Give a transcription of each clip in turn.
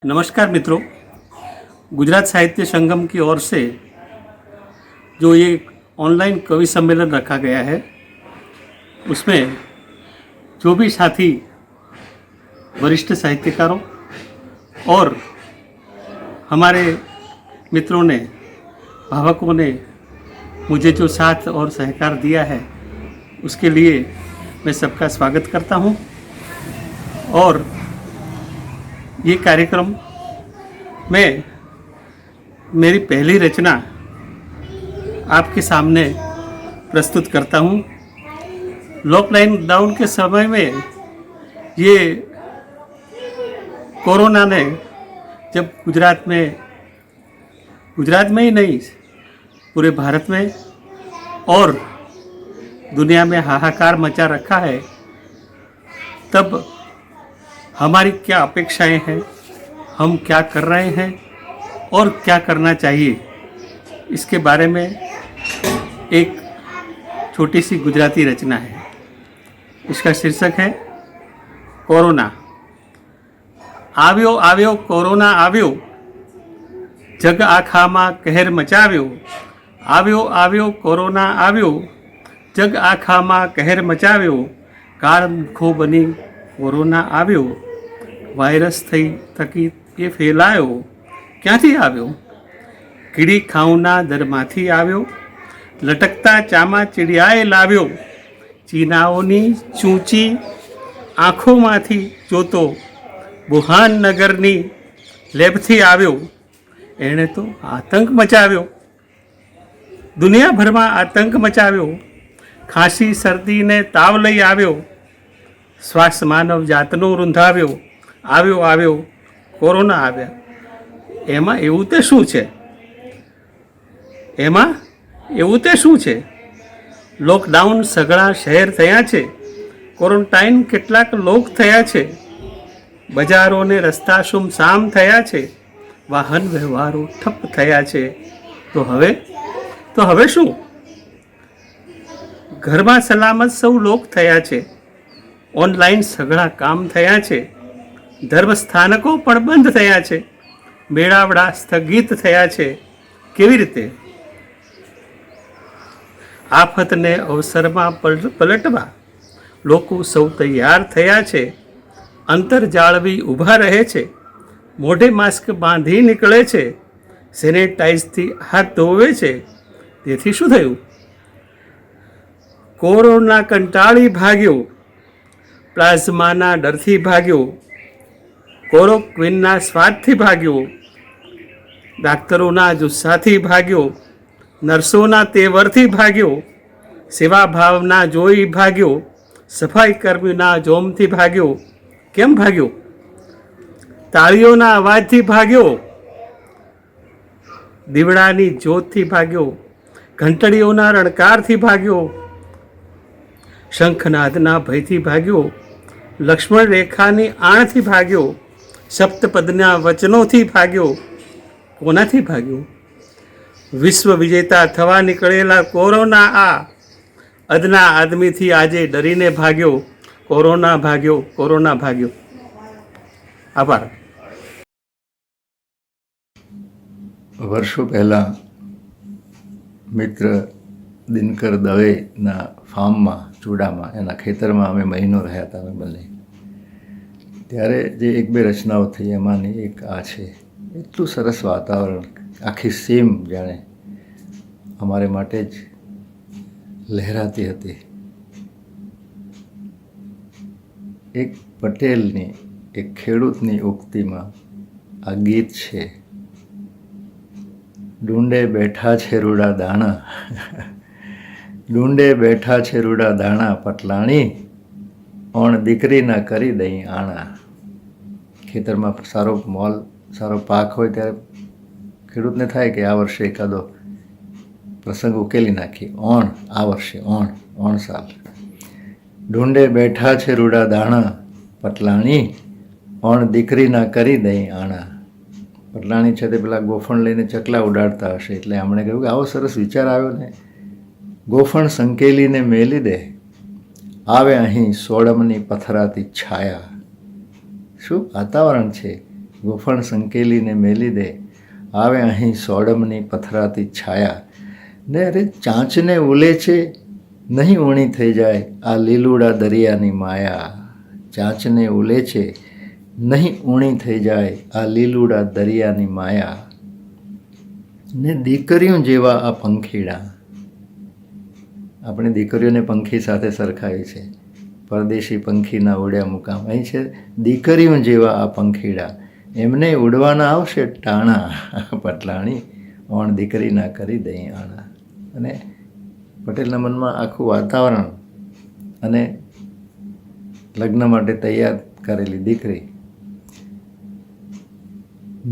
नमस्कार मित्रों, गुजरात साहित्य संगम की ओर से जो ये ऑनलाइन कवि सम्मेलन रखा गया है, उसमें जो भी साथी वरिष्ठ साहित्यकारों और हमारे मित्रों ने, भावकों ने मुझे जो साथ और सहकार दिया है, उसके लिए मैं सबका स्वागत करता हूँ। और ये कार्यक्रम में मेरी पहली रचना आपके सामने प्रस्तुत करता हूँ। लॉकडाउन के समय में ये कोरोना ने जब गुजरात में ही नहीं, पूरे भारत में और दुनिया में हाहाकार मचा रखा है, तब हमारी क्या अपेक्षाएं हैं, हम क्या कर रहे हैं और क्या करना चाहिए, इसके बारे में एक छोटी सी गुजराती रचना है। इसका शीर्षक है कोरोना। આવ્યો આવ્યો કોરોના આવ્યો, જગ આખામાં કહેર મચાવ્યો। આવ્યો આવ્યો કોરોના આવ્યો, જગ આખામાં કહેર મચાવ્યો। કાળ મુખો બની કોરોના આવ્યો, વાયરસ થઈ થકી એ ફેલાયો। ક્યાંથી આવ્યો? કીડી ખાઉના દરમાંથી આવ્યો, લટકતા ચામા ચીડિયાએ લાવ્યો। ચીનાઓની ચૂંચી આંખોમાંથી જોતો વુહાન નગરની લેબથી આવ્યો। એણે તો આતંક મચાવ્યો, દુનિયાભરમાં આતંક મચાવ્યો। ખાંસી શરદીને તાવ લઈ આવ્યો, શ્વાસ માનવ જાતનો રૂંધાવ્યો। આવ્યો આવ્યો કોરોના આવ્યા। એમાં એવું તે શું છે? લોકડાઉન સઘળા શહેર થયા છે, ક્વોરન્ટાઇન કેટલાક લોક થયા છે, બજારો ને રસ્તા સુમસામ થયા છે, વાહન વ્યવહારો ઠપ થયા છે। તો હવે શું? ઘરમાં સલામત સૌ લોક થયા છે, ઓનલાઈન સઘળા કામ થયા છે, ધર્મ સ્થાનકો પણ બંધ થયા છે, મેળાવડા સ્થગિત થયા છે। કેવી રીતે? આફતને અવસરમાં પલટવા લોકો સૌ તૈયાર થયા છે, અંતર જાળવી ઊભા રહે છે, મોઢે માસ્ક બાંધી નીકળે છે, સેનેટાઇઝથી હાથ ધોવે છે। તેથી શું થયું? કોરોના કંટાળી ભાગ્યો, પ્લાઝમાના ડરથી ભાગ્યો, ક્લોરોક્વિનના સ્વાદથી ભાગ્યો, ડાક્ટરોના જુસ્સાથી ભાગ્યો, નર્સોના તેવરથી ભાગ્યો, સેવાભાવના જોઈ ભાગ્યો, સફાઈ કર્મીના જોમથી ભાગ્યો। કેમ ભાગ્યો? તાળીઓના અવાજથી ભાગ્યો, દીવડાની જ્યોતથી ભાગ્યો, ઘંટડીઓના રણકારથી ભાગ્યો, શંખનાદના ભયથી ભાગ્યો, લક્ષ્મણ રેખાની આણથી ભાગ્યો, સપ્તપદના વચનોથી ભાગ્યો। કોનાથી ભાગ્યો? વિશ્વ વિજેતા થવા નીકળેલા કોરોના આ અદના આદમીથી આજે ડરીને ભાગ્યો। કોરોના ભાગ્યો, કોરોના ભાગ્યો। આભાર। વર્ષો પહેલાં મિત્ર દિનકર દવેના ફાર્મમાં, ચૂડામાં, એના ખેતરમાં અમે મહિનો રહ્યા હતા અમે બંને। ત્યારે જે એક બે રચનાઓ થઈ, એમાંની એક આ છે। એટલું સરસ વાતાવરણ, આખી સીમ જાણે અમારે માટે જ લહેરાતી હતી। એક પટેલની, એક ખેડૂતની ઉક્તિમાં આ ગીત છે। ડુંડે બેઠા છે રૂડા દાણા, ડુંડે બેઠા છે રૂડા દાણા, પટલાણી ઓણ દીકરીના કરી દઈ આણા। ખેતરમાં સારો પાક હોય ત્યારે ખેડૂતને થાય કે આ વર્ષે એકાદો પ્રસંગ ઉકેલી નાખી। આ વર્ષે ઓણ સાલ। ઢૂંઢે બેઠા છે રૂડા દાણા, પટલાણી ઓણ દીકરીના કરી દઈ આણા। પટલાણી છે તે પેલા ગોફણ લઈને ચકલા ઉડાડતા હશે, એટલે એમણે કહ્યું કે આવો સરસ વિચાર આવ્યો ને, ગોફણ સંકેલીને મેલી દે, આવે અહીં સોડમની પથરાતી છાયા। શું વાતાવરણ છે! ગોફણ સંકેલીને મેલી દે, આવે અહીં સોડમની પથરાતી છાયા. ને અરે ચાંચને ઉલેચે નહીં ઊણી થઈ જાય આ લીલુડા દરિયાની માયા. ચાંચને ઉલેચે નહીં ઊણી થઈ જાય આ લીલુડા દરિયાની માયા. ને દીકરીઓ જેવા આ પંખીડા. આપણે દીકરીઓને પંખી સાથે સરખાવી છે. પરદેશી પંખીના ઉડ્યા મુકામ. અહીં છે દીકરીઓ જેવા આ પંખીડા, એમને ઉડવાના આવશે ટાણા. પટલાણી ઓણ દીકરીના કરી દઈ આણા. અને પટેલના મનમાં આખું વાતાવરણ અને લગ્ન માટે તૈયાર કરેલી દીકરી.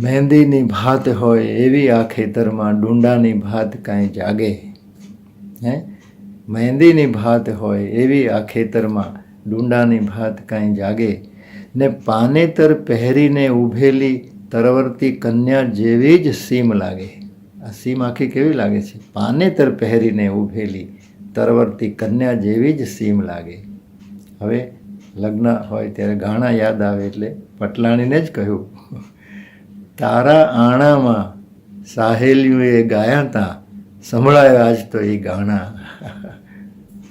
મહેંદીની ભાત હોય એવી આ ખેતરમાં ડુંડાની ભાત કાંઈ જાગે. મહેંદીની ભાત હોય એવી આ ખેતરમાં ડુંડાની ભાત કાંઈ જાગે. ને પાનેતર પહેરીને ઊભેલી તરવરતી કન્યા જેવી જ સીમ લાગે. આ સીમ આખી કેવી લાગે છે? પાનેતર પહેરીને ઊભેલી તરવરતી કન્યા જેવી જ સીમ લાગે. હવે લગ્ન હોય ત્યારે ગાણા યાદ આવે એટલે પટલાણીને જ કહ્યું, તારા આણામાં સાહેલીઓએ ગાયા તા, સંભળાયો આજ તો એ ગાણા.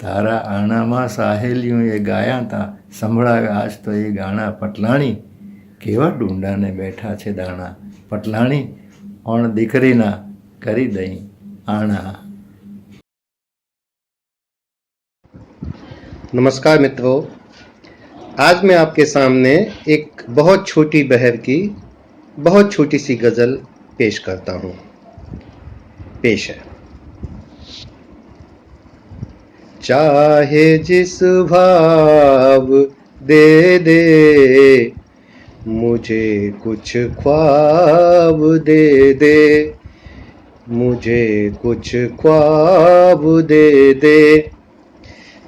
તારા આણામાં સાહેલીઓએ ગાયા તા, સંભળાયો આજ તો એ ગાણા. પટલાણી કેવા ડુંડાને બેઠા છે દાણા. પટલાણી ઓણ દીકરીના કરી દઈ આણા. नमस्कार मित्रों, आज मैं आपके सामने एक बहुत छोटी बहर की बहुत छोटी सी गज़ल पेश करता हूँ. पेश है. चाहे जिस भाव दे दे मुझे कुछ ख्वाब दे दे, मुझे कुछ ख्वाब दे दे.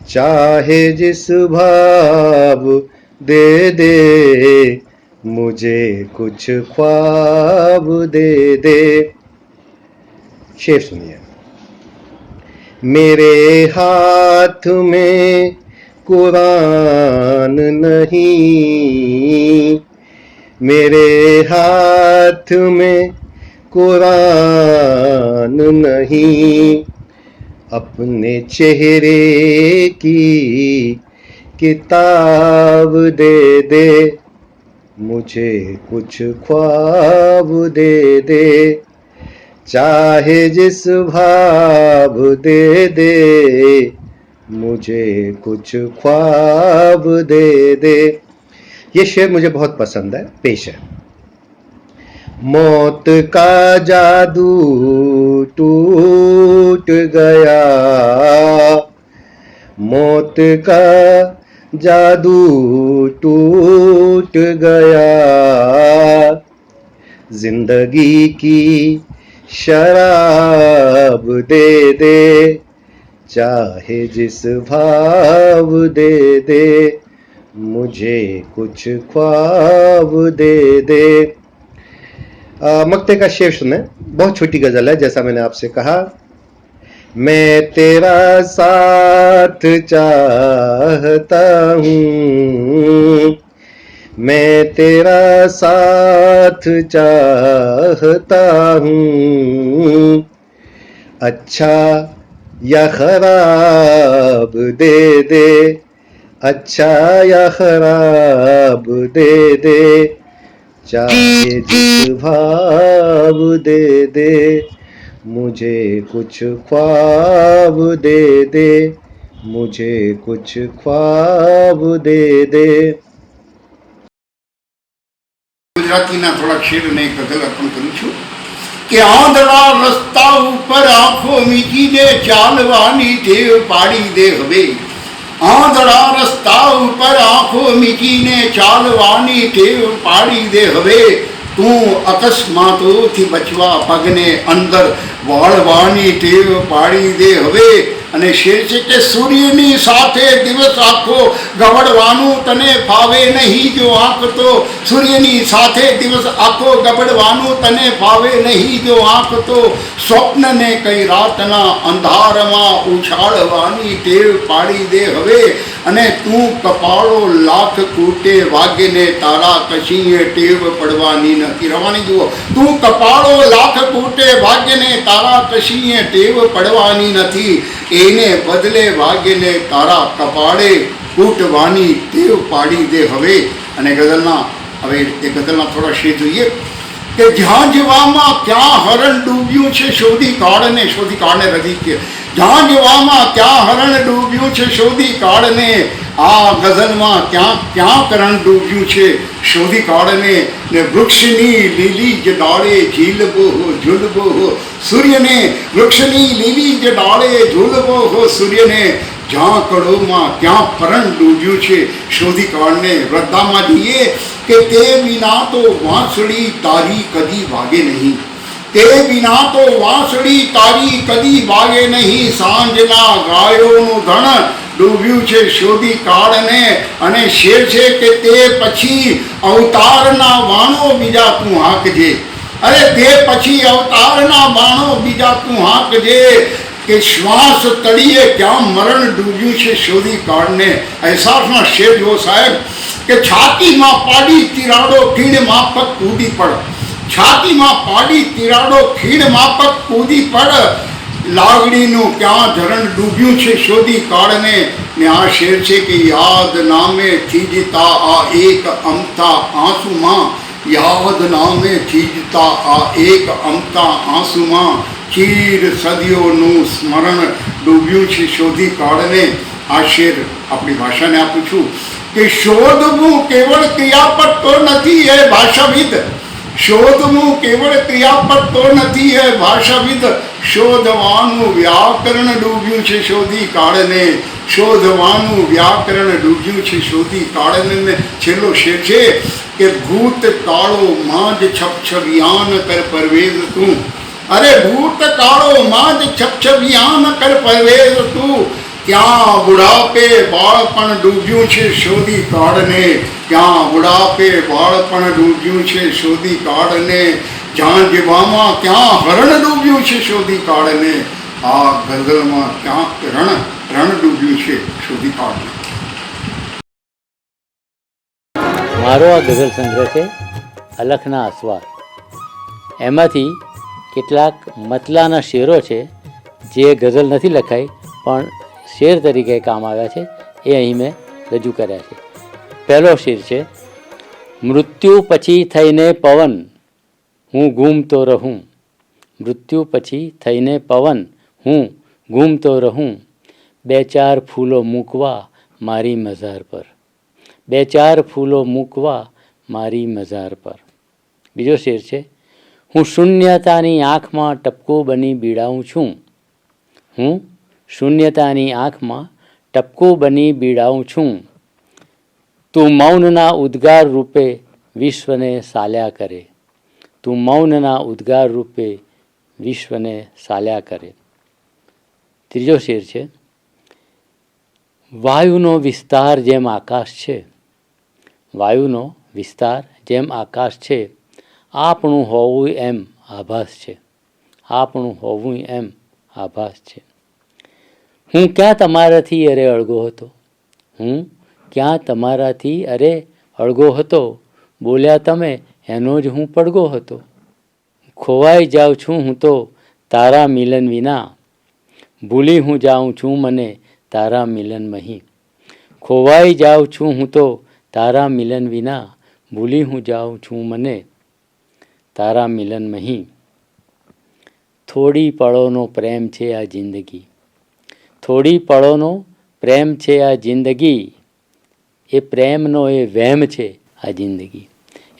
चाहे जिस भाव दे दे मुझे कुछ ख्वाब दे दे. शेर सुनिए. मेरे हाथ में कुरान नहीं, मेरे हाथ में कुरान नहीं, अपने चेहरे की किताब दे दे, मुझे कुछ ख्वाब दे दे. चाहे जिस भाव दे दे मुझे कुछ ख्वाब दे दे. ये शेर मुझे बहुत पसंद है. पेश है. मौत का जादू टूट गया, मौत का जादू टूट गया, जिंदगी की शराब दे दे. चाहे जिस भाव दे दे मुझे कुछ ख्वाब दे दे. मक्ते का शेर सुने. बहुत छोटी गजल है, जैसा मैंने आपसे कहा. मैं तेरा साथ चाहता हूँ, मैं तेरा साथ चाहता हूँ. अच्छा या खराब दे दे, अच्छा या खराब दे दे. चाहे जिस भाव दे दे मुझे कुछ ख्वाब दे दे, मुझे कुछ ख्वाब दे दे. ગુજરાતીના થોડા શેર અને એક ગઝલ અર્પણ કરું છું કે આંધળા રસ્તા ઉપર આંખો મીચીને ચાલવાની ટેવ પાડી દે હવે. આંધળા રસ્તા ઉપર આંખો મીચીને ચાલવાની ટેવ પાડી દે હવે. તું અકસ્માતોથી બચવા પગને અંદર વાળવાની ટેવ પાડી દે હવે. અને શેર છે કે સૂર્યની સાથે દિવસ આખો ગબડવાનું તને ફાવે નહીં જો આંખ તો, સૂર્યની સાથે દિવસ આખો ગબડવાનું તને ફાવે નહીં જો આંખ તો, સ્વપ્નને કઈ રાતના અંધારમાં ઉછાળવાની ટેવ પાડી દે હવે, અને તું કપાળો લાખ કૂટે વાગ્યને તારા કશીએ ટેવ પડવાની નથી. રવાની જુઓ, તું કપાળો લાખ કૂટે વાગ્યને તારા કશીએ ટેવ પડવાની નથી, એને બદલે વાગ્યને તારા કપાળે કૂટવાની ટેવ પાડી દે હવે. અને ગઝલના હવે એ ગઝલના થોડા શેર જોઈએ કે જ્યાં જવામાં ક્યાં હરણ ડૂબ્યું છે શોધી કાળને, શોધી કાળને રદી કે જ્યાં જવામાં ક્યાં હરણ ડૂબ્યું છે શોધી કાળને, આ ગઝલમાં ક્યાં ક્યાં કરણ ડૂબ્યું છે શોધી કાળને, ને વૃક્ષની લીલી જ ડાળે ઝીલવો હો ઝૂલવો હો સૂર્યને, વૃક્ષની લીલી જ ડાળે ઝૂલવો હો સૂર્યને, જ્યાં કળોમાં ક્યાં પરણ ડૂબ્યું છે શોધી કાળને. વૃદ્ધામાં જઈએ કે તે વિના તો વાંસળી તારી કદી વાગે નહીં, તે વિના તો વાંસળી તારી કદી વાગે નહીં, સાંજના ગાયોનું ધણ ડૂબ્યું છે શોધી કાળને. અને શેર છે કે તે પછી અવતારના વાણો બીજા તું હાંકજે, અરે તે પછી અવતારના બાણો બીજા તું હાંકજે, કે શ્વાસ તળીએ ક્યાં મરણ ડૂબ્યું છે શોધી કાળને. અહેસાસમાં શેર જો સાહેબ કે છાતીમાં પાડી તિરાડો ખીણ માફક કૂદી પડ, છાતીમાં પાડી તિરાડો ખીણ માફક કૂદી પડ, લાગણીનું ક્યાં ઝરણ ડૂબ્યું છે શોધી કાળને. ને આ શેર છે કે યાદ નામે થીજતા આ એક અમતા આંસુમાં, યાદ નામે થીજતા આ એક અમતા આંસુમાં, ચીર સદીઓનું સ્મરણ ડૂબ્યું છે શોધી કાળને. આ શેર આપણી ભાષાને આપું છું કે શોધવું કેવળ ક્રિયાપદ તો નથી હે ભાષાવિદ, શોધવું કેવળ ક્રિયાપદ તો નથી હે ભાષાવિદ, શોધવાનું વ્યાકરણ ડૂબ્યું છે શોધી કાળને, શોધવાનું વ્યાકરણ ડૂબ્યું છે શોધી કાળને. છેલ્લો શેર છે કે ભૂત કાળો માં જ છપછવિયાન કર પરવેઝ તું, અરે ભૂત કાળો માં જ છપછવિયાન કર પરવેઝ તું, ક્યાં બુઢાપે બાળપણ ડૂબ્યું છે શોધી કાળને, ક્યાં બુઢાપે બાળપણ ડૂબ્યું છે શોધી કાળને, જ્યાં જીવામાં ક્યાં હરણ ડૂબ્યું છે શોધી કાળને, આ ગઝલમાં ક્યાં રણ ડૂબ્યું છે શોધી કાળને. મારો આ ગઝલ સંગ્રહ છે અલખના અસવાર. એમાંથી કેટલાક મતલાના શેરો છે જે ગઝલ નથી લખાઈ પણ શેર તરીકે કામ આવ્યા છે, એ અહીં મેં રજૂ કર્યા છે. પહેલો શેર છે, મૃત્યુ પછી થઈને પવન હું ઘૂમતો રહું, મૃત્યુ પછી થઈને પવન હું ઘૂમતો રહું, બે ચાર ફૂલો મૂકવા મારી મઝાર પર, બે ચાર ફૂલો મૂકવા મારી મઝાર પર. બીજો શેર છે, હું શૂન્યતાની આંખમાં ટપકું બની બીડાઉં છું, હું શૂન્યતાની આંખમાં ટપકું બની બીડાઉં છું, તું મૌનના ઉદ્ગાર રૂપે વિશ્વને સાલ્યા કરે, તું મૌનના ઉદ્ગાર રૂપે વિશ્વને સાલ્યા કરે. ત્રીજો શેર છે, વાયુનો વિસ્તાર જેમ આકાશ છે, વાયુનો વિસ્તાર જેમ આકાશ છે, આપણું હોવું એમ આભાસ છે, આપણું હોવું એમ આભાસ છે. હું ક્યાં તમારાથી અરે અળગો હતો, હું ક્યાં તમારાથી અરે અળગો હતો, બોલ્યા તમે એનો જ હું પડગો હતો, ખોવાઈ જાઉં છું હું તો તારા મિલન વિના, ભૂલી હું જાઉં છું મને તારા મિલન મહી, ખોવાઈ જાઉં છું હું તો તારા મિલન વિના, ભૂલી હું જાઉં છું મને તારા મિલન મહી. થોડી પળોનો પ્રેમ છે આ જિંદગી, થોડી પળોનો પ્રેમ છે આ જિંદગી, એ પ્રેમનો એ વહેમ છે આ જિંદગી,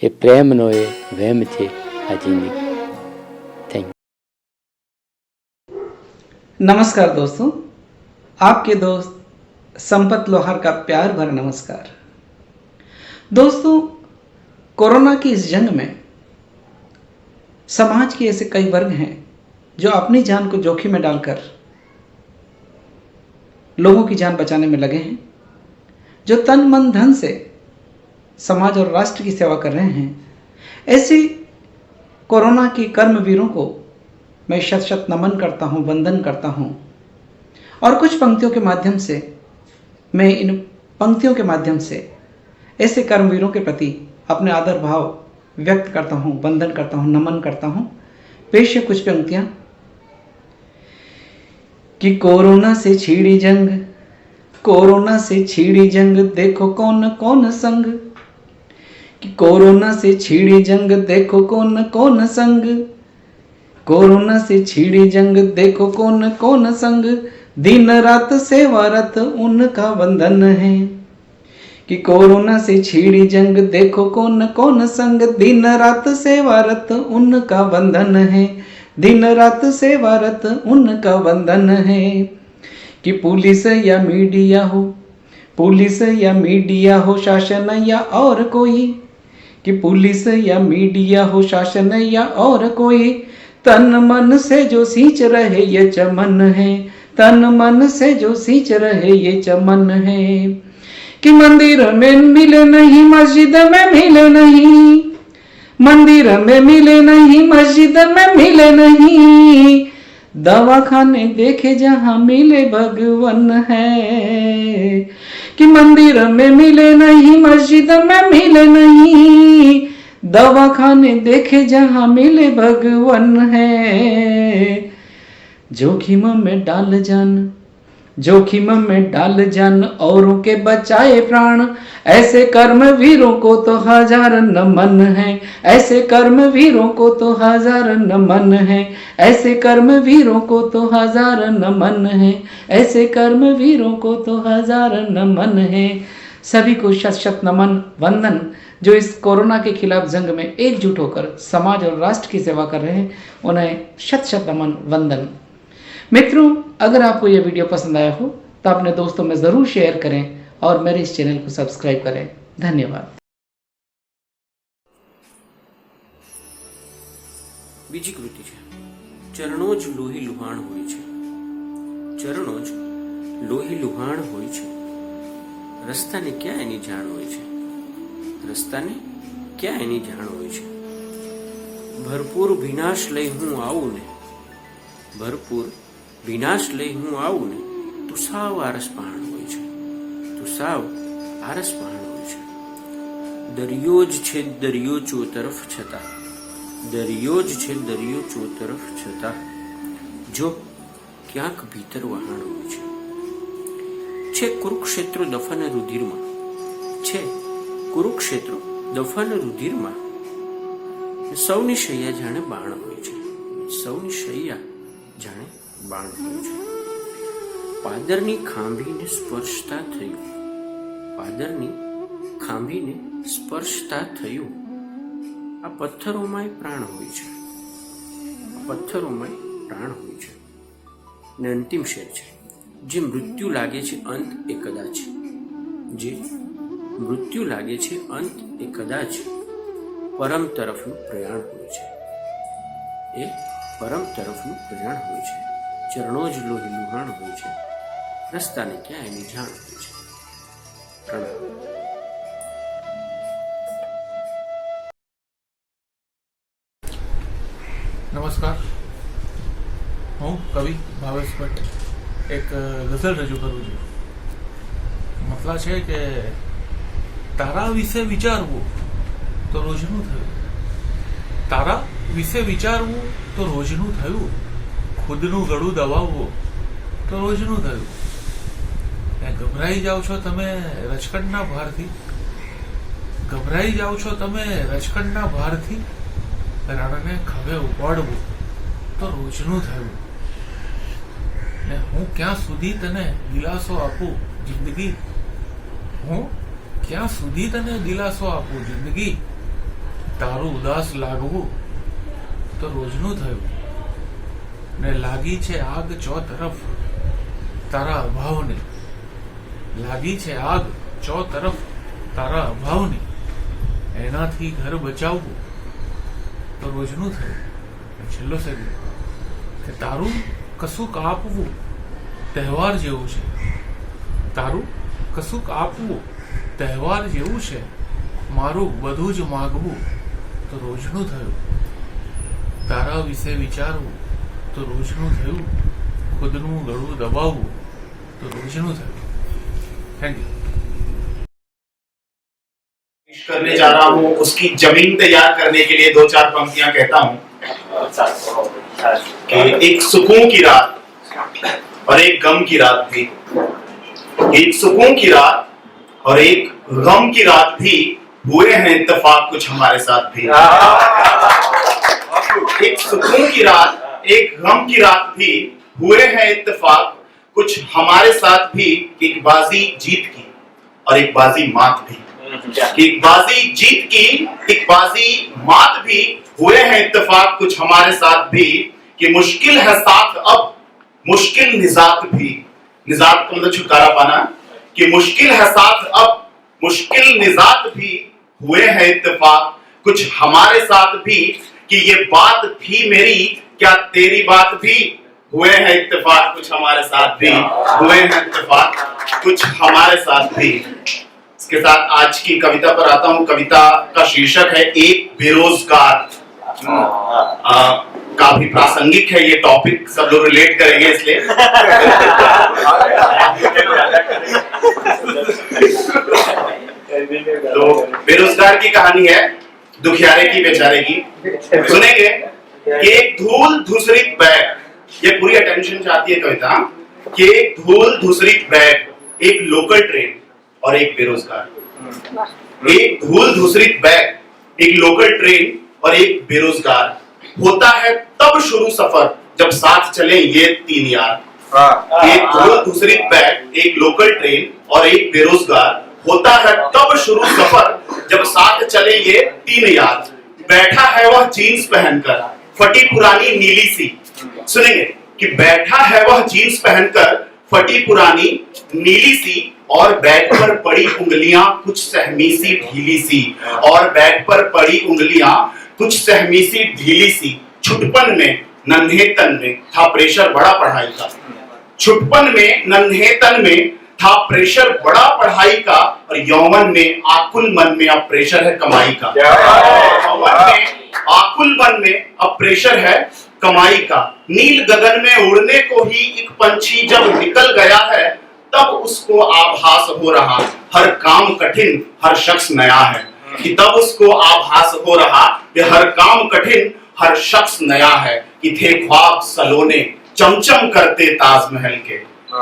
એ પ્રેમનો એ વહેમ છે આ જિંદગી. Thank you. नमस्कार दोस्तों, आपके दोस्त संपत लोहार का प्यार भरा नमस्कार. दोस्तों, कोरोना की इस जंग में समाज के ऐसे कई वर्ग हैं जो अपनी जान को जोखिम में डालकर लोगों की जान बचाने में लगे हैं, जो तन मन धन से समाज और राष्ट्र की सेवा कर रहे हैं, ऐसी कोरोना की कर्मवीरों को मैं शत शत नमन करता हूं, वंदन करता हूं। और कुछ पंक्तियों के माध्यम से मैं इन पंक्तियों के माध्यम से ऐसे कर्मवीरों के प्रति अपने आदर भाव व्यक्त करता हूं, वंदन करता हूं, नमन करता हूं। पेश है कुछ पंक्तियां कि कोरोना से छिड़ी जंग, कोरोना से छिड़ी जंग, देखो कौन कौन संग, कि कोरोना से छिड़ी जंग, देखो कौन कौन संग, कोरोना से छिड़ी जंग, देखो कौन कौन संग, दिन रात सेवारत उनका वंदन है। कि कोरोना से छिड़ी जंग, देखो कौन कौन संग, दिन रात सेवारत उनका वंदन है, दिन रात सेवारत उनका वंदन है। कि पुलिस या मीडिया हो, पुलिस या मीडिया हो, शासन या और कोई, कि पुलिस या मीडिया हो, शासन या और कोई, तन मन से जो सींच रहे ये चमन है, तन मन से जो सींच रहे ये चमन है। कि मंदिर में मिले नहीं, मस्जिद में मिले नहीं, मंदिर में मिले नहीं, मस्जिद में मिले नहीं, दवाखाने देखे जहां मिले भगवान है। कि मंदिर में मिले नहीं, मस्जिद में मिले नहीं, दवाखाने देखे जहां मिले भगवान है। जोखिम में डाल जान, जोखिम में डाल जान, औरों के बचाए प्राण, ऐसे कर्मवीरों को तो हजार नमन है, ऐसे कर्मवीरों को तो हजार नमन है, ऐसे कर्मवीरों को तो हजार नमन है, ऐसे कर्मवीरों को तो हजार नमन है। सभी को शत शत नमन वंदन, जो इस कोरोना के खिलाफ जंग में एकजुट होकर समाज और राष्ट्र की सेवा कर रहे हैं, उन्हें शत शत नमन वंदन। मित्रों, अगर आपको यह वीडियो पसंद आया हो तो अपने दोस्तों में ज़रूर शेयर करें और मेरे इस चैनल को सब्सक्राइब करें। धन्यवाद। બીજી કૃતિ છે ચરણો જ લોહી લુહાણ હોય છે, ચરણો જ લોહી લુહાણ હોય છે, રસ્તાને ક્યાં એની જાણ હોય છે, રસ્તાને ક્યાં એની જાણ હોય છે। ભરપૂર વિનાશ લઈ હું આવું ને, ભરપૂર વિનાશ લઈ હું આવું ને, તું સાવ આરસપહાણ હોય છે, તું સાવ આરસપહાણ હોય છે। દરિયો જ છે દરિયો ચો તરફ છતાં, દરિયો જ છે દરિયો ચો તરફ છતાં, જો ક્યાંક ભીતર વહાણ હોય છે। કુરુક્ષેત્ર દફન રુધિરમાં, છે કુરુક્ષેત્ર દફન રુધિરમાં, સૌની શૈયા જાણે બાણ હોય છે, સૌની શૈયા જાણે બાણ હોય છે। પાદરની ખાંભીને સ્પર્શતા થયું, પાદરની ખાંભીને સ્પર્શતા થયું, આ પથ્થરોમાંય પ્રાણ હોય છે, પથ્થરોમાંય પ્રાણ હોય છે। ને અંતિમ શેર છે, જે મૃત્યુ લાગે છે અંત એ કદાચ, જે મૃત્યુ લાગે છે અંત એ કદાચ પરમ તરફનું પ્રયાણ હોય છે, એ પરમ તરફનું પ્રયાણ હોય છે। ચરણો જ લોહી લુહાણ હોય છે, રસ્તાને ક્યાં એની જાણ હોય છે। પ્રણામ। નમસ્કાર, હું કવિ ભાવેશ ભટ્ટ એક ગઝલ રજૂ કરું છું। મતલબ છે કે તારા વિશે વિચારવું તો રોજનું થયું, તારા વિશે વિચારવું તો રોજનું થયું, ખુદનું ગળું દબાવવું તો રોજનું થયું। ગભરાઈ જાઓ છો તમે રચકણના ભારથી, ગભરાઈ જાઓ છો તમે રચકણના ભારથી, રણને ખભે ઉપાડવું તો રોજનું થયું। ને હું ક્યાં સુધી તને દિલાસો આપું જિંદગી, હું ક્યાં સુધી તને દિલાસો આપું જિંદગી, તારું ઉદાસ લાગવું તો રોજનું થયું। ને લાગી છે આગ ચો તરફ તારા અભાવની, લાગી છે આગ ચો તરફ તારા અભાવની, એનાથી ઘર બચાવવું તો રોજનું થયું। છેલ્લો શબ્દ કે તારું કશું કાપવું તહેવાર જેવું છે, તારું કશુંક આપવું તહેવાર જેવું છે, મારું બધું જ માગવું તો રોજનું થયું, તારા વિશે વિચારવું તો રોજનું થયું, ખુદનું ગળું દબાવવું તો રોજનું થયું. Thank you. करने जा रहा हूँ, उसकी जमीन तैयार करने के लिए 2-4 पंक्तियां कहता हूँ कि एक सुकून की रात और एक गम की रात थी, एक सुकून की रात और एक गम की रात भी, हुए हैं इत्तेफाक कुछ हमारे साथ भी. एक सुकून की रात, एक गम की रात भी, हुए हैं इत्तेफाक कुछ हमारे साथ भी. एक बाजी जीत की और एक बाजी मात भी, एक बाजी जीत की, एक बाजी मात भी, हुए हैं इत्तेफाक कुछ हमारे साथ भी. कि मुश्किल है साथ अब, मुश्किल निजात भी, निजात का मतलब छुटकारा पाना, कि मुश्किल है साथ अब, मुश्किल निजात भी, हुए हैं इत्तेफाक कुछ हमारे साथ भी. कि ये बात थी मेरी, क्या तेरी बात भी, हुए हैं इत्तेफाक कुछ हमारे साथ भी, हुए हैं इत्तेफाक कुछ हमारे साथ भी. इसके साथ आज की कविता पर आता हूं. कविता का शीर्षक है एक बेरोजगार. काफी प्रासंगिक है ये टॉपिक, सब लोग रिलेट करेंगे इसलिए. तो बेरोजगार की कहानी है, दुखियारे की बेचारे की. सुनेंगे कि एक धूल धूसरित बैग, ये पूरी अटेंशन चाहती है कविता, कि एक धूल धूसरित बैग, एक लोकल ट्रेन और एक बेरोजगार. एक धूल धूसरित बैग, एक लोकल ट्रेन और एक बेरोजगार. होता है तब शुरू सफर जब साथ चले ये 3 यार. एक धूल धूसरित बैग, एक लोकल ट्रेन और एक बेरोजगार. होता है तब शुरू सफर जब साथ चले ये 3 यार. बैठा है वह जीन्स पहनकर फटी पुरानी नीली सी. सुनेंगे कि बैठा है वह जीन्स पहनकर फटी पुरानी नीली सी, और बैग पर पड़ी उंगलियां कुछ सहमी सी ढीली सी, और बैग पर पड़ी उंगलियां कुछ सहमी सी ढीली सी. छुटपन में नन्हे तन में था प्रेशर बड़ा पढ़ाई का. छुटपन में नन्हे तन में था प्रेशर बड़ा पढ़ाई का, और यौवन में आकुल मन में अब प्रेशर है कमाई का. यौवन में आकुल मन में अब प्रेशर है कमाई का. नील गगन में उड़ने को ही एक पंछी जब निकल गया है, तब उसको आभास हो रहा हर काम कठिन हर शख्स नया है. कि तब उसको आभास हो रहा कि हर काम कठिन हर शख्स नया है. कि थे ख्वाब सलोने चमचम करते ताजमहल के,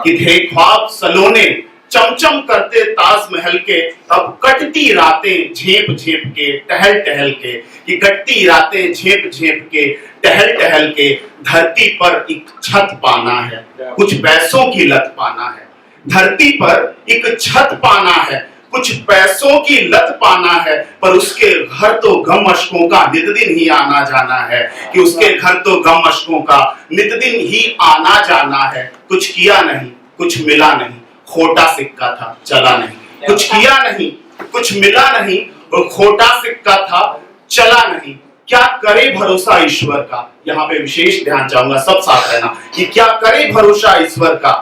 कि थे ख्वाब सलोने चमचम करते ताजमहल के. अब कटती रातें झेप झेप के टहल टहल के, कि कटती रातें झेप झेप के टहल टहल के. धरती पर एक छत पाना है, कुछ पैसों की लत पाना है. धरती पर एक छत पाना है, कुछ पैसों की लत पाना है. पर उसके घर तो गम अश्कों का नित दिन ही आना जाना है. कि उसके घर तो गम अश्कों का नित दिन ही आना जाना है. कुछ किया नहीं कुछ मिला नहीं, खोटा सिक्का था चला नहीं. कुछ किया नहीं कुछ मिला नहीं, और खोटा सिक्का था चला नहीं. क्या करे भरोसा ईश्वर का, यहाँ पे विशेष ध्यान चाहूंगा, सब साथ रहना. कि क्या करे भरोसा ईश्वर का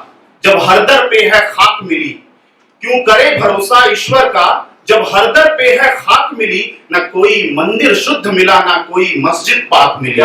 जब हर दर पे है खाक मिली. क्यों करे भरोसा ईश्वर का जब हर दर पे है खाक मिली. न कोई मंदिर शुद्ध मिला ना कोई मस्जिद पाक मिली.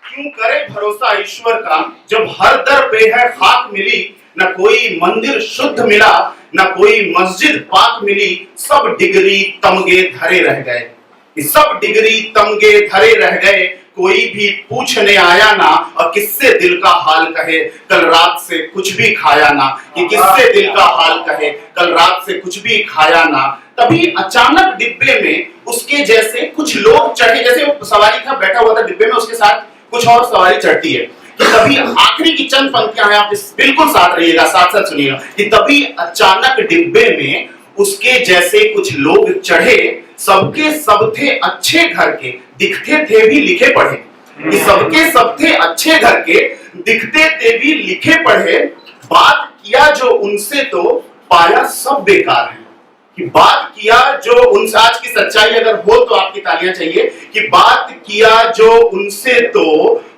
क्यों करे भरोसा ईश्वर का जब हर दर पे है खाक मिली. न कोई मंदिर शुद्ध मिला न कोई मस्जिद पाक मिली. सब डिग्री तमगे धरे रह गए, सब डिग्री तमगे धरे रह गए. कोई भी पूछने आया ना, और किससे दिल का हाल कहे कल रात से कुछ भी खाया ना. कि किससे दिल का हाल कहे कल रात से कुछ भी खाया ना. तभी अचानक डिब्बे में उसके जैसे कुछ लोग चढ़े. जैसे वो सवारी था बैठा हुआ था डिब्बे में, उसके साथ कुछ और सवारी चढ़ती है. कि तभी आखिरी की चंद पंक्तियां हैं, आप बिल्कुल साथ रहिएगा, साथ साथ सुनिएगा. कि तभी अचानक डिब्बे में उसके जैसे कुछ लोग चढ़े. सबके सब थे अच्छे घर के, दिखते थे भी लिखे पढ़े. कि सबके सब थे अच्छे घर के, दिखते थे भी लिखे पढ़े. बात किया जो उनसे तो पाया सब बेकार है. कि बात किया जो उनसे, आज की सच्चाई अगर हो तो आपकी तालियां चाहिए, कि बात किया जो उनसे तो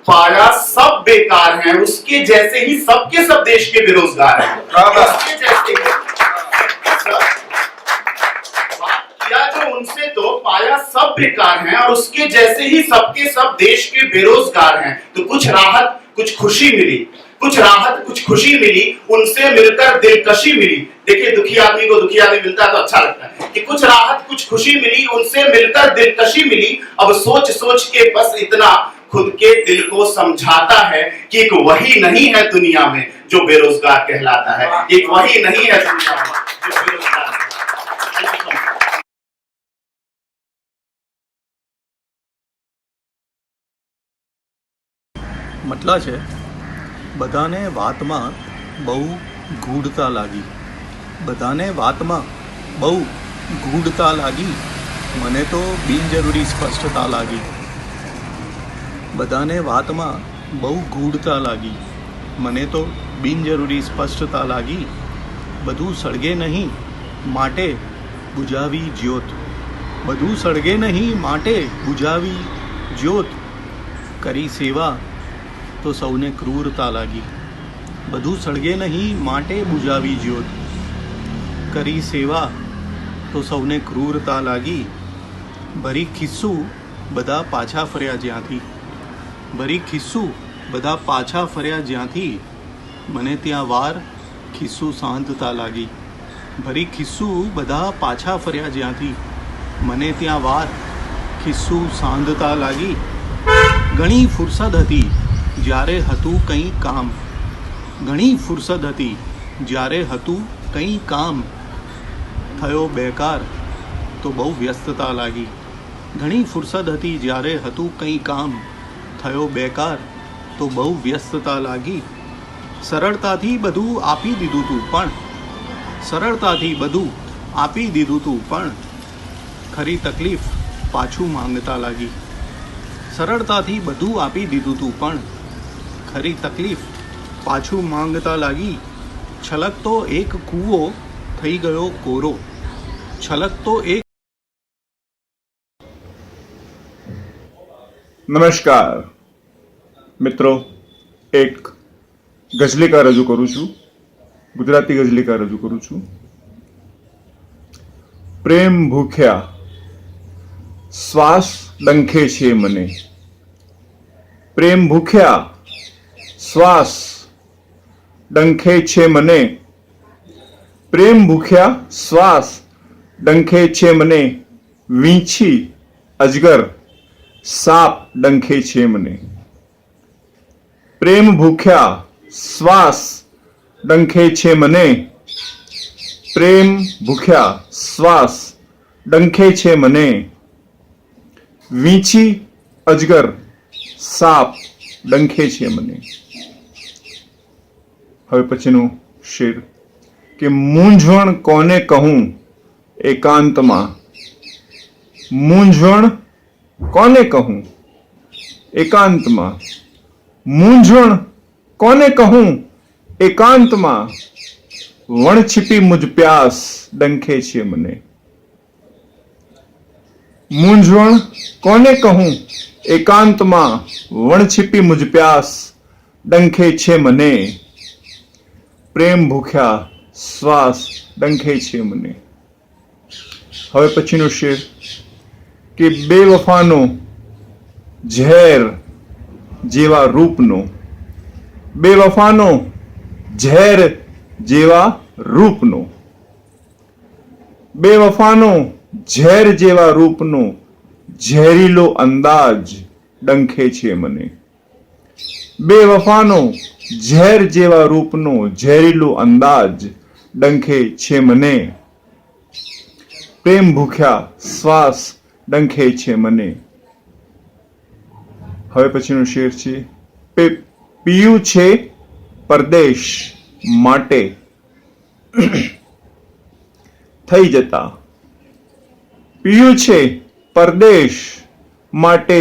पाया सब बेकार हैं, उसके जैसे ही सबके सब देश के बेरोजगार हैं, उसके जैसे ही बात किया जो उनसे तो पाया सब बेकार हैं और उसके जैसे ही सबके सब देश के बेरोजगार हैं। तो कुछ राहत कुछ खुशी मिली, कुछ राहत कुछ खुशी मिली, उनसे मिलकर दिलकशी मिली। देखिए दुखी आदमी को दुखी आदमी मिलता है तो अच्छा लगता है कि कुछ राहत कुछ खुशी मिली, उनसे मिलकर दिलकशी मिली। अब सोच सोच के बस इतना खुद के दिल को समझाता है कि एक वही नहीं है दुनिया में जो बेरोजगार कहलाता है, एक वही नहीं है दुनिया में जो बेरोजगार कहलाता है। મતલા છે બધાને વાતમાં બહુ ગૂઢતા લાગી, બધાને વાતમાં બહુ ગૂઢતા લાગી, મને તો બિનજરૂરી સ્પષ્ટતા લાગી. બધાને વાતમાં બહુ ગૂઢતા લાગી, મને તો બિનજરૂરી સ્પષ્ટતા લાગી. બધું સળગે નહીં માટે બુઝાવી જ્યોત, બધું સળગે નહીં માટે બુઝાવી જ્યોત. કરી સેવા તો સૌને ક્રૂરતા લાગી, બધું સળગે નહીં માટે બુઝાવી જ્યોત. કરી સેવા તો સૌને ક્રૂરતા લાગી. ભરી ખિસ્સું બધા પાછા ફર્યા જ્યાંથી, ભરી ખિસ્સું બધા પાછા ફર્યા જ્યાંથી, મને ત્યાં વાર ખિસ્સું શાંતતા લાગી. ભરી ખિસ્સું બધા પાછા ફર્યા જ્યાંથી, મને ત્યાં વાર ખિસ્સું શાંતતા લાગી. ઘણી ફુરસદ હતી જ્યારે હતું કંઈ કામ, ઘણી ફુરસદ હતી જ્યારે હતું કંઈ કામ. થયો બેકાર તો બહુ વ્યસ્તતા લાગી, ઘણી ફુરસદ હતી જ્યારે હતું કંઈ કામ. થયો બેકાર તો બહુ વ્યસ્તતા લાગી. સરળતાથી બધું આપી દીધું તું પણ, સરળતાથી બધું આપી દીધું તું પણ, ખરી તકલીફ પાછું માંગતા લાગી. સરળતાથી બધું આપી દીધું તું પણ, ખરી તકલીફ પાછું માંગતા લાગી. છલકતો એક કૂવો થઈ ગયો કોરો, છલકતો એક. નમસ્કાર મિત્રો, એક ગઝલિકા રજૂ કરું છું, ગુજરાતી ગઝલિકા રજૂ કરું છું. પ્રેમ ભૂખ્યા શ્વાસ ડંખે છે મને, પ્રેમ ભૂખ્યા શ્વાસ ડંખે છે મને, પ્રેમ ભૂખ્યા શ્વાસ ડંખે છે મને, વીંછી અજગર સાપ ડંખે છે મને. પ્રેમ ભૂખ્યા શ્વાસ ડંખે છે મને, પ્રેમ ભૂખ્યા શ્વાસ ડંખે છે મને, વીંછી અજગર સાપ ડંખે છે મને. હવે પછીનું શેર કે મૂંઝવણ કોને કહું એકાંતમાં, મૂંઝવણ કોને કહું એકાંતમાં, મૂંઝવણ કોને કહું એકાંતમાં, વણછીપી મુજ પ્યાસ ડંખે છે મને. મૂંઝવણ કોને કહું એકાંતમાં, વણછીપી મુજ પ્યાસ ડંખે છે મને, પ્રેમ ભૂખ્યા શ્વાસ ડંખે છે મને. હવે પછીનો શેર કે બેવફાનો ઝેર જેવા રૂપનો, બેવફાનો ઝેર જેવા રૂપનો, બેવફાનો ઝેર જેવા રૂપનો, ઝેરીલો અંદાજ ડંખે છે મને. બેવફાનો ઝેર જેવા રૂપનો, ઝેરીલો અંદાજ ડંખે છે મને, પ્રેમ ભૂખ્યા શ્વાસ ડંખે છે મને. હવે પછીનો શેર છે પીયું છે પરદેશ માટે થઈ જતા, પીયું છે પરદેશ માટે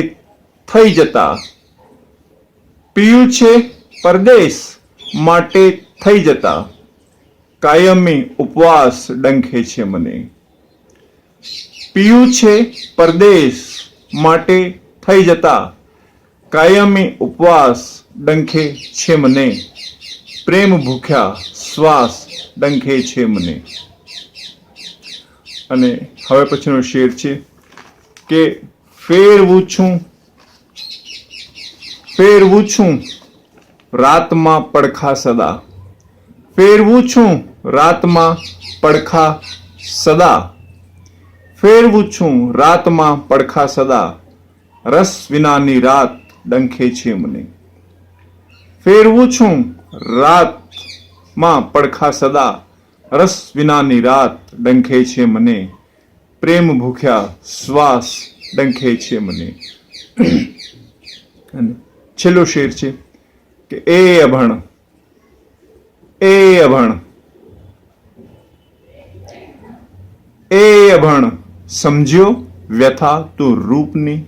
થઈ જતા, પીયું છે પરદેશ માટે થઈ જતા, કાયમી ઉપવાસ ડંખે છે મને. પીયું છે પરદેશ માટે થઈ જતા કાયમી ઉપવાસ ડંખે છે મને, પ્રેમ ભૂખ્યા શ્વાસ ડંખે છે મને. અને હવે પછીનો શેર છે કે ફેરવું છું રાતમાં પડખા સદા, ફેરવું છું રાતમાં પડખા સદા, ફેરવું છું રાતમાં પડખા સદા, રસ વિનાની રાત ડંખે છે મને. ફેરવું છું રાતમાં પડખા સદા, રસ વિનાની રાત ડંખે છે મને, પ્રેમ ભૂખ્યા શ્વાસ ડંખે છે મને. અને છેલ્લો શેર છે કે એ અભણ સમજ્યો વ્યથા તું રૂપની,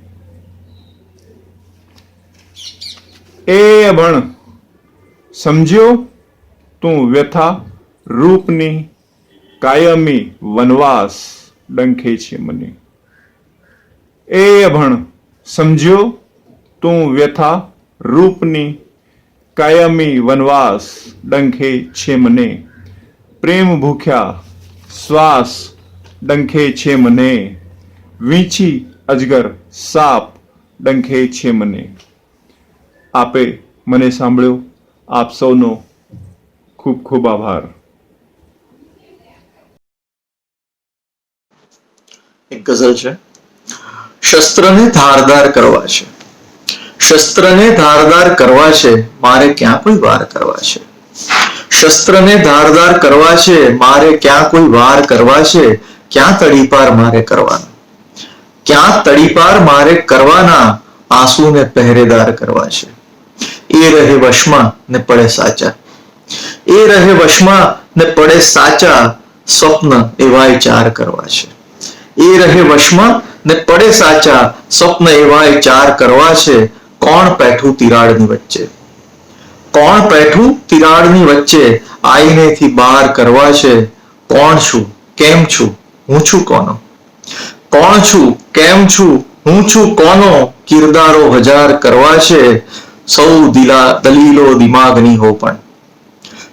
એ અભણ સમજ્યો તું વ્યથા રૂપની, કાયમી વનવાસ ડંખે છે મને. એ અભણ સમજ્યો તું વ્યથા રૂપની, કાયમી વનવાસ ડંખે છે મને, પ્રેમ ભૂખ્યા શ્વાસ ડંખે છે મને, વીંછી અજગર સાપ ડંખે છે મને. આપે મને સાંભળ્યો. આપ સૌનો ખૂબ ખૂબ આભાર. એક ગઝલ છે. શસ્ત્રને ધારદાર કરવા છે, શસ્ત્રને ધારદાર કરવા છે, મારે ક્યાં કોઈ વાર કરવા છે. શસ્ત્રને ધારદાર કરવા છે, મારે ક્યાં કોઈ વાર કરવા છે, ક્યાં તડીપાર મારે કરવાના, ક્યાં તડીપાર મારે કરવાના, આંસુને પહેરેદાર કરવા છે. એ રહે વશમાં ને પડે સાચા, એ રહે વશમાં ને પડે સાચા, સ્વપ્ન એવાય ચાર કરવા છે. એ રહે વશમાં ને પડે સાચા, સ્વપ્ન એવાય ચાર કરવા છે. કોણ પેઠું તિરાડની વચ્ચે, કોણ પેઠું તિરાડની વચ્ચે, આઈનેથી બહાર કરવા છે. કોણ છું કેમ છું હું છું કોનો, કોણ છું કેમ છું હું છું કોનો, કિરદારો હજાર કરવા છે. સૌ દલીલો દિમાગની હો પણ,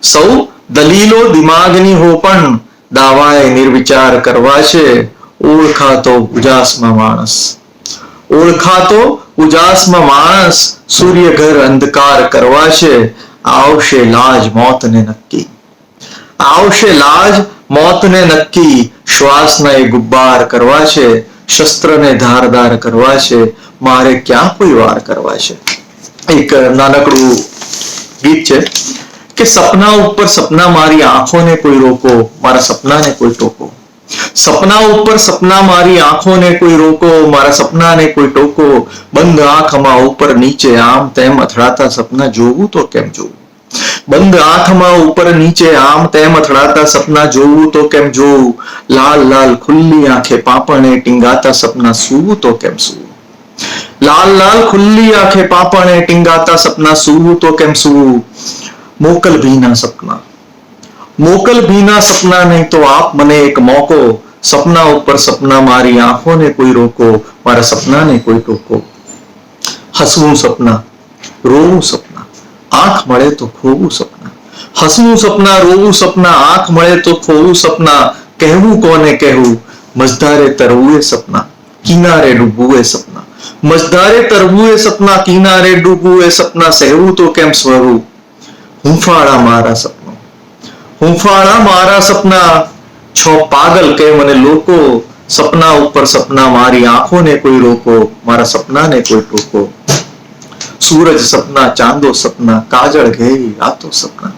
સૌ દલીલો દિમાગની હો પણ, દાવાએ નિર્વિચાર કરવા છે. ઓળખાતો ઉજાસમાં માણસ, ઓળખાતો ઉજાસમાં માણસ, સૂર્યઘર અંધકાર કરવા છે. આવશે લાજ મોતને નક્કી, આવશે લાજ મોતને નક્કી, શ્વાસના એ ગુબ્બાર કરવા છે. શસ્ત્રને ધારદાર કરવા છે, મારે ક્યાં કોઈ વાર કરવા છે. એક નાનકડું ગીત છે કે સપના ઉપર સપના, મારી આંખોને કોઈ રોકો, મારા સપનાને કોઈ ટોકો. સપના ઉપર સપના, મારી આંખોને કોઈ રોકો, મારા સપનાને કોઈ ટોકો. બંધ આંખમાં ઉપર નીચે આમ તેમ અથડાતા સપના જોવું તો કેમ જોવું, બંધ આંખમાં ઉપર નીચે આમ તેમ અથડાતા સપના જોવું તો કેમ જોવું. લાલ લાલ ખુલ્લી આંખે પાંપણે ટીંગાતા સપના સૂવું તો કેમ સૂવું, લાલ લાલ ખુલ્લી આંખે પાંપણે ટીંગાતા સપના સૂવું તો કેમ સૂવું. મોકલ ભીના સપના, મોકલ ભીના સપના, નહીં તો આપ મને એક મોકો. સપના ઉપર સપના, મારી આંખોને કોઈ રોકો, મારા સપનાને કોઈ ટોકો. હસવું સપના, રોવું સપના, આંખ મળે તો ખોવું સપના. હસવું સપના, રોવું સપના, આંખ મળે તો ખોવું સપના. કહેવું કોને કહેવું, મજધારે તરવું એ સપના, કિનારે ડૂબવું એ સપના. મજધારે તરવું એ સપના, કિનારે ડૂબવું એ સપના. સહેવું તો કેમ સ્વરું, હુંફાળા મારા સપના, હુંફાળા મારા સપના. છો પાગલ કે મને લોકો, સપના ઉપર સપના, મારી આંખોને કોઈ રોકો, મારા સપનાને કોઈ ટોકો. સૂરજ સપના, ચાંદો સપના, કાજળ ઘેરી રાતો સપના.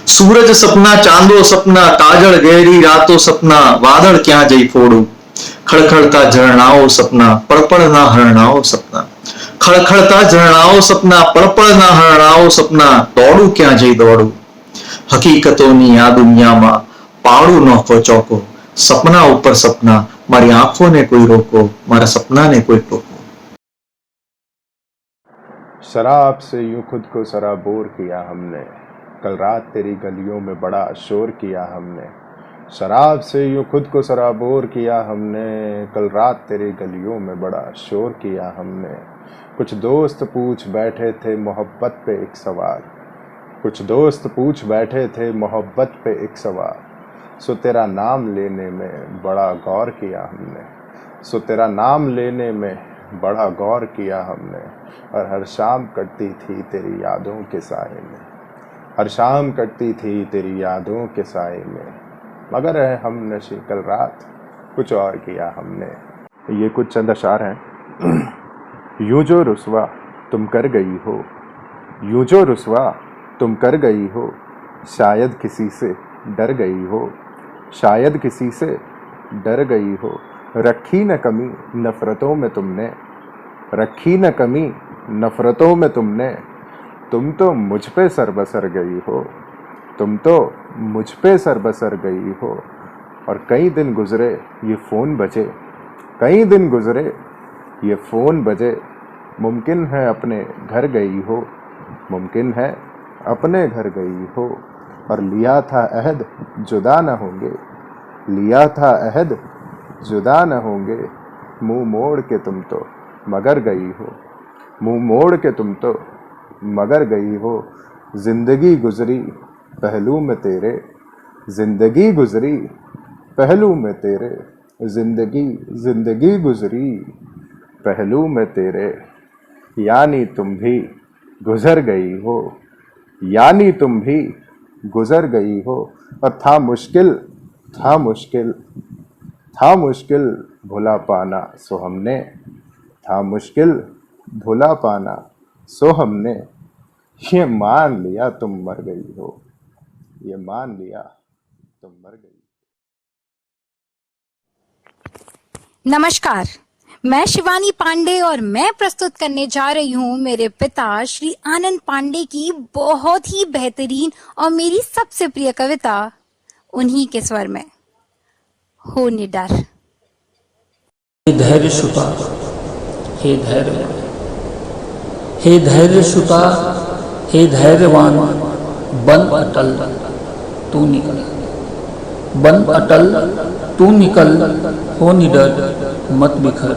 સૂરજ સપના, ચાંદો સપના, કાજળ ઘેરી રાતો સપના. વાદળ ક્યાં જઈ ફોડું, ખળખળતા ઝરણાઓ સપના, પળપળના હરણાઓ સપના. ખળખળતા ઝરણાઓ સપના, પળપળના હરણાઓ સપના. દોડું ક્યાં જઈ દોડું, હકીકતોની આ દુનિયામાં પાડું નોખો ચોકો. સપના ઉપર સપના, મારી आंखों ने कोई रोको, मारा सपना ने कोई टोको। शराब से यूं खुद को सराबोर किया हमने, कल रात तेरी गलियों में बड़ा शोर किया हमने। शराब से यूं खुद को सराबोर किया हमने, कल रात तेरी गलियों में बड़ा शोर किया हमने। कुछ दोस्त पूछ बैठे थे मोहब्बत पे एक सवाल, कुछ दोस्त पूछ बैठे थे मोहब्बत पे एक सवाल। सो तेरा नाम लेने में बड़ा गौर किया हमने, सो तेरा नाम लेने में बड़ा गौर किया हमने। और हर शाम कटती थी तेरी यादों के साए में, हर शाम कटती थी तेरी यादों के साए में। मगर है हम नशे कल रात कुछ और किया हमने। ये कुछ चंद अशार हैं। यूं जो रुसवा तुम कर गई हो, यूं जो रुसवा तुम कर गई हो, शायद किसी से डर गई हो, शायद किसी से डर गई हो। रखी न कमी नफ़रतों में तुमने, रखी न कमी नफ़रतों में तुमने। तुम तो मुझ पे सरबसर गई हो, तुम तो मुझ पे सरबसर गई हो। और कई दिन गुजरे ये फ़ोन बजे, कई दिन गुजरे ये फ़ोन बजे। मुमकिन है अपने घर गई हो, मुमकिन है अपने घर गई हो। और लिया था अहद जुदा न होंगे, लिया था अहद जुदा न होंगे। मुंह मोड़ के तुम तो मगर गई हो, मुंह मोड़ के तुम तो मगर गई हो। जिंदगी गुजरी पहलू में तेरे, जिंदगी गुजरी पहलू में तेरे। जिंदगी जिंदगी गुजरी पहलू में तेरे। यानी तुम भी गुजर गई हो, यानी तुम भी गुजर गई हो। और था मुश्किल, था मुश्किल, था मुश्किल भुला पाना सो हमने, था मुश्किल भुला पाना सो हमने। ये मान लिया तुम मर गई हो, ये मान लिया तुम मर गई। नमस्कार, मैं शिवानी पांडे और मैं प्रस्तुत करने जा रही हूँ मेरे पिता श्री आनंद पांडे की बहुत ही बेहतरीन और मेरी सबसे प्रिय कविता उन्हीं के स्वर में, हो निडर। हे धैर्य सुता, हे धैर्य, हे धैर्य सुता, हे धैर्यवान, बन अटल तू निकल, बन अटल तू निकल। हो निडर मत बिखर,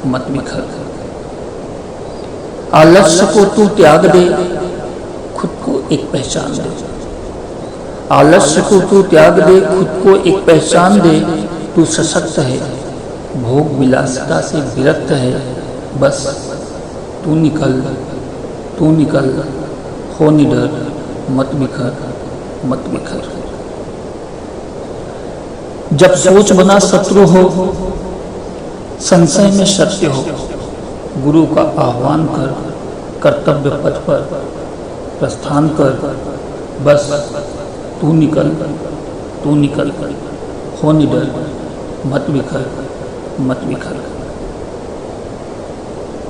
मत बिखर। आलस्य को तू त्याग दे, खुद को एक पहचान दे। आलस्य को तू त्याग दे, खुद को एक पहचान दे। तू सशक्त है, भोग विलासिता से विरक्त है। बस तू निकल, तू निकल। हो निडर मत बिखर, मत बिखर। जब सोच बना शत्रु हो, संशय में सत्य हो, गुरु का आह्वान कर, कर्तव्य पथ पर प्रस्थान कर। बस तू निकल, तू निकल। हो निडर मत बिखर, मत बिखर।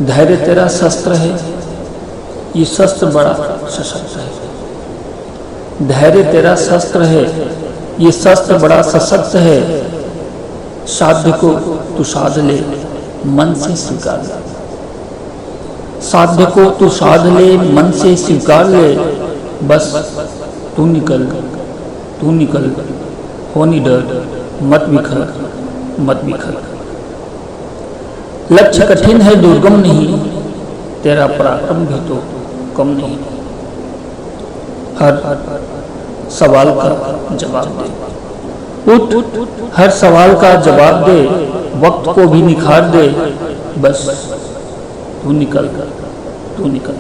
धैर्य तेरा शस्त्र है, ये शस्त्र बड़ा सशक्त है। धैर्य तेरा शस्त्र है, ये शस्त्र बड़ा सशक्त है। साध्य को तू साध ले, मन से स्वीकार ले। साध्य को तू साध ले, मन से स्वीकार ले। बस तू निकल, तू निकल। हो निडर मत बिखर, मत बिखर। लक्ष्य कठिन है दुर्गम नहीं, तेरा पराक्रम भी तो कम नहीं। हर सवाल का जवाब दे, उठ हर सवाल का जवाब दे। वक्त को भी निखार दे। बस तू निकल, तू निकल।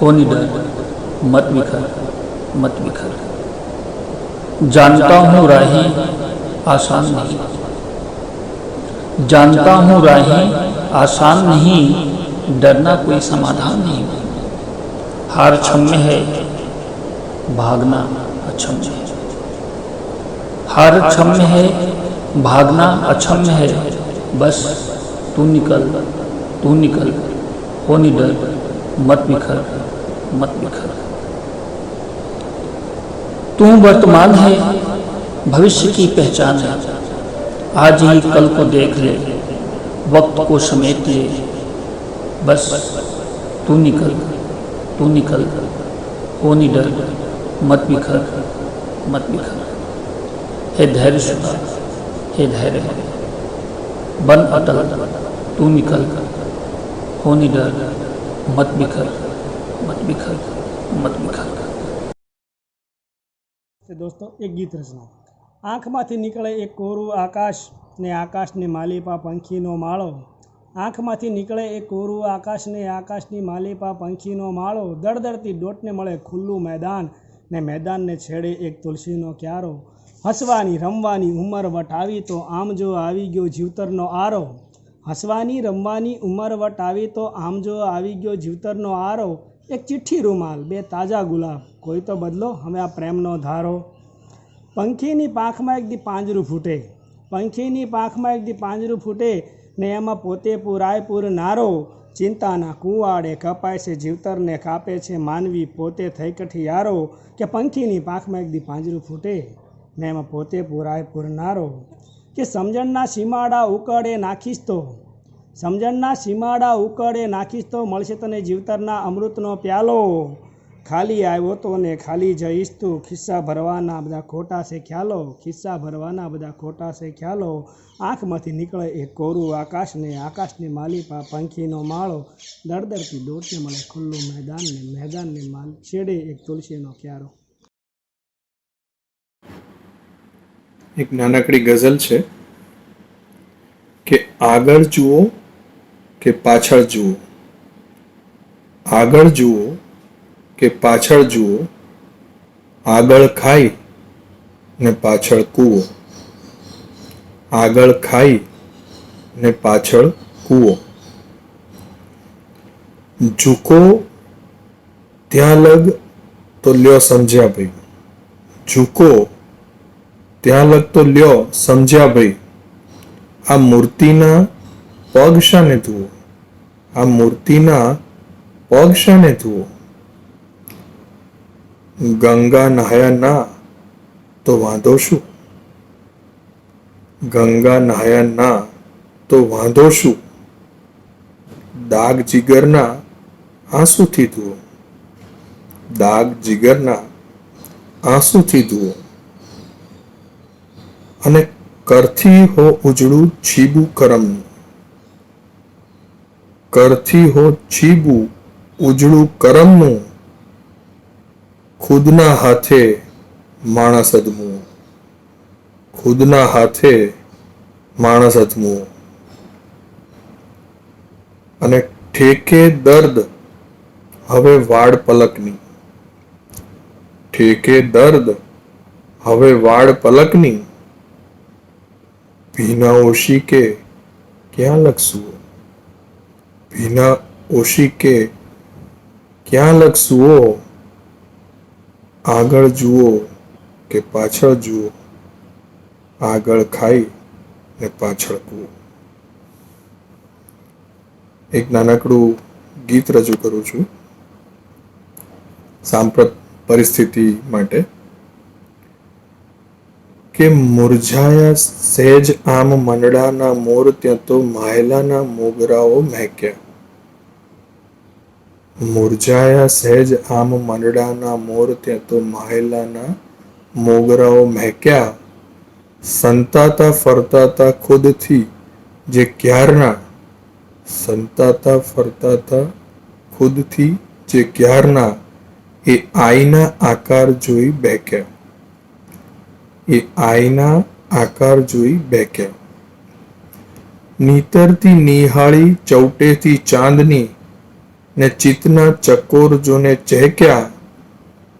हो निडर मत बिखर, मत बिखर। जानता हूँ राहें आसान नहीं, जानता हूँ राहें आसान नहीं। डरना कोई समाधान नहीं। हार क्षम्य है, भागना अक्षम्य है। हार क्षम्य है, भागना अक्षम्य है। बस तू निकल, तू निकल। हो निडर मत बिखर, मत बिखर। तू वर्तमान है, भविष्य की पहचान है। आज ही कल को देख ले, वक्त को समेट ले। बस तू निकल, तू निकल। हो निडर मत बिखर, मत बिखर। हे धैर्य सुधा, हे धैर्य मन, बन अटल तू निकल, हो निडर, मत बिखर, मत बिखर, मत बिखर। दोस्तों एक गीत रचना। आँखमांथी निकळे एक कोरू आकाश ने आकाशने मालिपा पंखीनो माळो। आँखमांथी निकळे एक कोरू आकाश ने आकाशनी मालिपा पंखीनो माळो। दड़दड़ती डोटने मळे खुल्लू मैदान ने मैदानने छेड़े एक तुलसीनो क्यारो। हसवानी रमवानी उमर वट आवी तो आम जो आवी गयो जीवतरनो आरो। हसवानी रमवानी उमर वट आवी तो आम जो आवी गयो जीवतरनो आरो। एक चिट्ठी रूमाल बे ताजा गुलाब कोई तो बदलो हमें आ प्रेमनो धारो। पंखीनी પાંખમાં એક દી પાંજરું ફૂટે, पंखीनी પાંખમાં એક દી પાંજરું ફૂટે ને એમાં પોતે પૂરાય પૂરનારો। ચિંતાના કુવાડે કપાય છે જીવતરને કાપે છે માનવી પોતે થઈ કઠિયારો। કે पंखीनी પાંખમાં એક દી પાંજરું ફૂટે ને એમાં પોતે પૂરાય પૂરનારો। કે સમજણના સીમાડા ઉકળે નાખીશ તો, સમજણના સીમાડા ઉકળે નાખીશ તો મળશે તને જીવતરના અમૃતનો પ્યાલો। ખાલી આવ્યો તો ને ખાલી જઈશ તું, ખિસ્સા ભરવાના બધા ખોટા છે ખ્યાલો, ખિસ્સા ભરવાના બધા ખોટા છે ખ્યાલો। આંખમાંથી નીકળે એક કોરું આકાશ ને આકાશની માલિપા પંખીનો માળો। દળદળતી દોટને મળે ખુલ્લું મેદાન ને મેદાનને માલ છેડે એક તુલસીનો ક્યારો। એક નાનકડી ગઝલ છે કે આગળ જુઓ કે પાછળ જુઓ, આગળ જુઓ કે પાછળ જુઓ, આગળ ખાઈ ને પાછળ કૂવો, આગળ ખાઈ ને પાછળ કૂવો। ઝૂકો ત્યાં લગ તો લ્યો સમજ્યા ભાઈ, ઝૂકો ત્યાં લગ તો લ્યો સમજ્યા ભાઈ। આ મૂર્તિના પગ શાને ધુઓ, આ મૂર્તિના પગ શાને ધુઓ। ગંગા નહાયા ના તો વાંધો શું, ગંગા નહાયા ના તો વાંધો શું। દાગ જીગરના આંસુથી ધુઓ, દાગ જીગરના આંસુથી ધુઓ। અને કરથી હો ઉજળું છીબું કરમનું, કરથી હો છીબું ઉજળું કરમનું। ખુદના હાથે માણસ અદમુઓ, ખુદના હાથે માણસ અદમુઓ। અને ઠેકે દર્દ હવે વાડ પલકની, ઠેકે દર્દ હવે વાડ પલકની। ભીના ઓશિકે ક્યાં લગસુઓ, ભીના ઓશિકે ક્યાં લગસુઓ। આગળ જુઓ કે પાછળ જુઓ, આગળ ખાઈ ને પાછળ કૂવો। એક નાનકડું ગીત રજૂ કરું છું સાંપ્રત પરિસ્થિતિ માટે કે મુરઝાયા સહેજ આમ મંડળાના મોર ત્યાં તો માયલાના મોગરાઓ મહેક્યા। મુરઝાયા સહેજ આમ મંડળાના મોર ત્યાં તો માયલાના મોગરાઓ મહેક્યા। સંતાતા ફરતાતા ખુદથી જે ક્યારના, સંતાતા ફરતાતા ખુદથી જે ક્યારના એ આઈના આકાર જોઈ બેક્યા, એ આઈના આકાર જોઈ બેક્યા। નીતરથી નિહાળી ચૌટેથી ચાંદની ને ચિતના ચકોર જોને ચહેક્યા।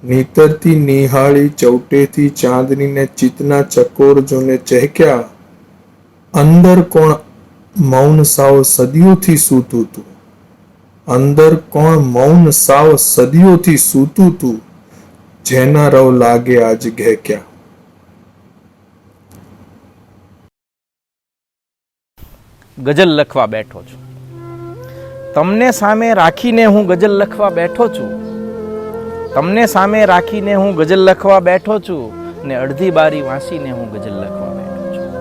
નીતરથી નિહાળી ચૌટેથી ચાંદની ને ચિતના ચકોર જોને ચહેક્યા। અંદર કોણ મૌન સાવ સદીઓથી સૂતું તું, અંદર કોણ મૌન સાવ સદીઓથી સૂતું તું, જેના રવ લાગે આજ ઘેક્યા। ગઝલ લખવા બેઠો છું, તમને સામે રાખીને હું ગઝલ લખવા બેઠો છું, તમને સામે રાખીને હું ગઝલ લખવા બેઠો છું ને અડધી બારી વાંસીને હું ગઝલ લખવા બેઠો છું।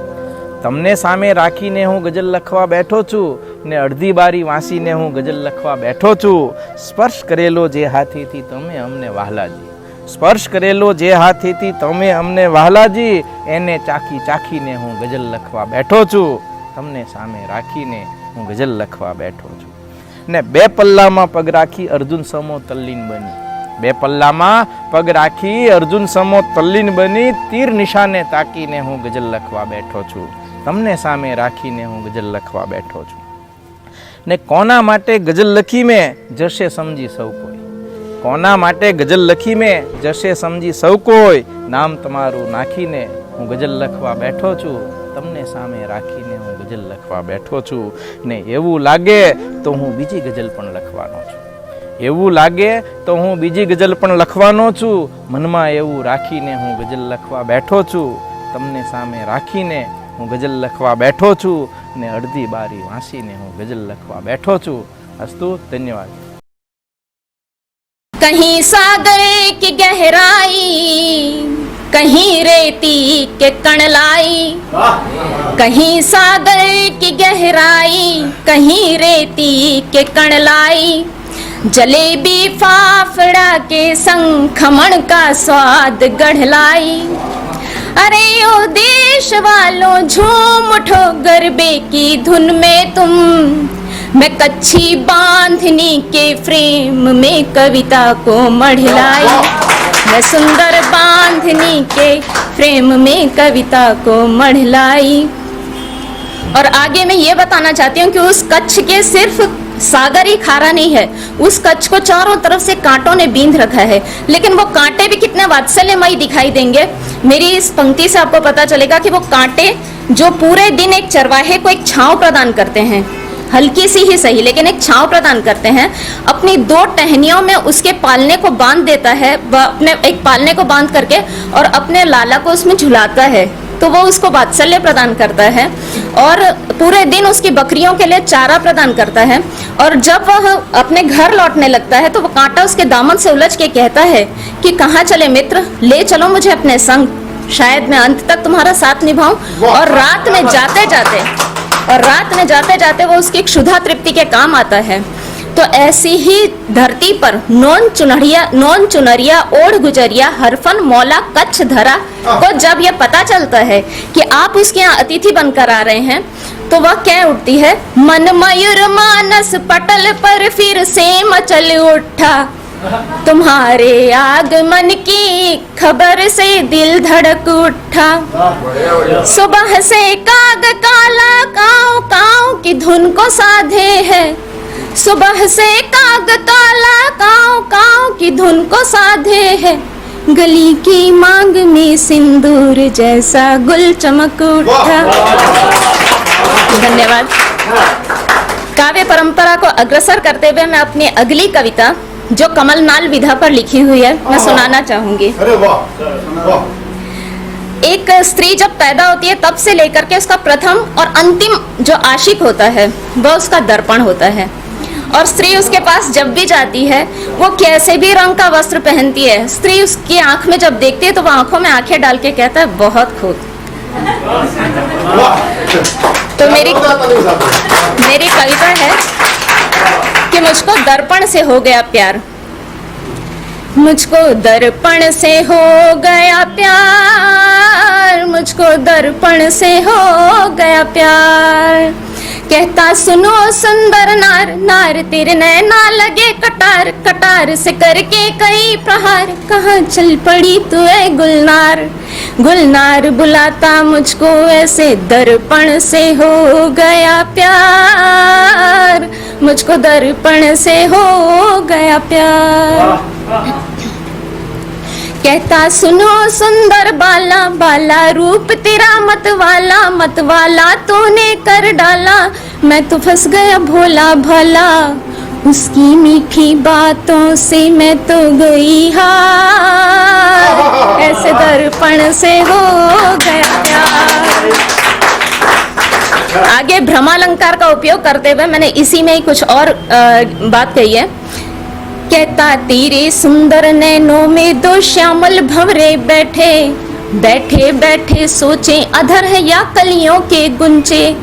તમને સામે રાખીને હું ગઝલ લખવા બેઠો છું ને અડધી બારી વાંસીને હું ગઝલ લખવા બેઠો છું। સ્પર્શ કરેલો જે હાથેથી તમે અમને વહાલાજી, સ્પર્શ કરેલો જે હાથેથી તમે અમને વહાલાજી એને ચાખી ચાખીને હું ગઝલ લખવા બેઠો છું. તમને સામે રાખીને હું ગઝલ લખવા બેઠો છું. ને બે પલ્લામાં પગ રાખી અર્જુન સમો તલ્લીન બની. બે પલ્લામાં પગ રાખી અર્જુન સમો તલ્લીન બની તીર નિશાને તાકીને હું ગઝલ લખવા બેઠો છું. તમને સામે રાખીને હું ગઝલ લખવા બેઠો છું. ને કોના માટે ગઝલ લખી મેં જશે સમજી સૌ કોઈ. કોના માટે ગઝલ લખી મેં જશે સમજી સૌ કોઈ. નામ તમારું નાખીને હું ગઝલ લખવા બેઠો છું. તમને સામે રાખીને હું ગઝલ લખવા બેઠો છું. ને એવું લાગે તો હું બીજી ગઝલ પણ લખવાનો છું. એવું લાગે તો હું બીજી ગઝલ પણ લખવાનો છું. મનમાં એવું રાખીને હું ગઝલ લખવા બેઠો છું. તમને સામે રાખીને હું ગઝલ લખવા બેઠો છું. ને અડધી બારી વાંચીને હું ગઝલ લખવા બેઠો છું. અસ્તુ, ધન્યવાદ. कहीं सागर की गहराई, कहीं रेती के कणलाई, कहीं सागर की गहराई, कहीं रेती के कणलाई, जलेबी फाफड़ा के संग खमण का स्वाद गढ़लाई. अरे ओ देश वालों झूम उठो गरबे की धुन में तुम. मैं कच्छी बांधनी के फ्रेम में कविता को मढ़लाई. मैं सुंदर बांधनी के फ्रेम में कविता को मढ़लाई. और आगे मैं ये बताना चाहती हूँ कि उस कच्छ के सिर्फ सागर ही खारा नहीं है, उस कच्छ को चारों तरफ से कांटों ने बींध रखा है. लेकिन वो कांटे भी कितने वात्सल्यमयी दिखाई देंगे. मेरी इस पंक्ति से आपको पता चलेगा कि वो कांटे जो पूरे दिन एक चरवाहे को एक छांव प्रदान करते हैं, हल्की सी ही सही लेकिन एक छांव प्रदान करते हैं, अपनी दो टहनियों में उसके पालने को बांध देता है, अपने एक पालने को बांध करके और अपने लाला को उसमें झुलाता है, तो वो उसको वात्सल्य प्रदान करता है. और पूरे दिन उसकी बकरियों के लिए चारा प्रदान करता है. और जब वह अपने घर लौटने लगता है तो वो कांटा उसके दामन से उलझ के कहता है कि कहाँ चले मित्र, ले चलो मुझे अपने संग, शायद मैं अंत तक तुम्हारा साथ निभाऊं. और रात में जाते जाते वो उसकी क्षुधा तृप्ति के काम आता है. तो ऐसी ही धरती पर नॉन चुनरिया ओढ़ गुजरिया हरफन मौला कच्छ धरा को जब ये पता चलता है कि आप उसके यहाँ अतिथि बनकर आ रहे हैं तो वह कह उठती है, मन मयूर मानस पटल पर फिर से मचल उठा, तुम्हारे आगमन की खबर से दिल धड़क उठा. सुबह से काग काला काऊ काऊ की धुन को साधे है, सुबह से काग काला काऊ काऊ की धुन को साधे है, गली की मांग में सिंदूर जैसा गुल चमक उठा. धन्यवाद. काव्य परंपरा को अग्रसर करते हुए मैं अपनी अगली कविता जो कमलनाल विधा पर लिखी हुई है मैं सुनाना चाहूंगी. एक स्त्री जब पैदा होती है तब से लेकर के उसका प्रथम और अंतिम जो आशिक होता है वह उसका दर्पण होता है. और स्त्री उसके पास जब भी जाती है वो कैसे भी रंग का वस्त्र पहनती है, स्त्री उसकी आंख में जब देखती है तो वो आंखों में आंखें डाल के कहता है बहुत खूब. तो मेरी कविता है कि मुझको दर्पण से हो गया प्यार. मुझको दर्पण से हो गया प्यार, मुझको दर्पण से हो गया प्यार. कहता सुनो सुंदर नार, नार तेरे नैना लगे कटार, कटार से करके कई प्रहार, कहाँ चल पड़ी तू है गुलनार. गुलनार बुलाता मुझको ऐसे दर्पण से हो गया प्यार, मुझको दर्पण से हो गया प्यार. कहता सुनो सुंदर बाला, बाला रूप तेरा मतवाला, मतवाला तूने कर डाला, मैं तो फंस गया भोला भाला, उसकी मीठी बातों से मैं तो गई हार, ऐसे दर्पण से हो गया प्यार. आगे भ्रमालंकार का उपयोग करते हुए मैंने इसी में ही कुछ और बात कही है. कहता तेरे सुंदर नैनों में दो श्यामल भंवरे बैठे, बैठे बैठे सोचे अधर है या कलियों के गुंचे,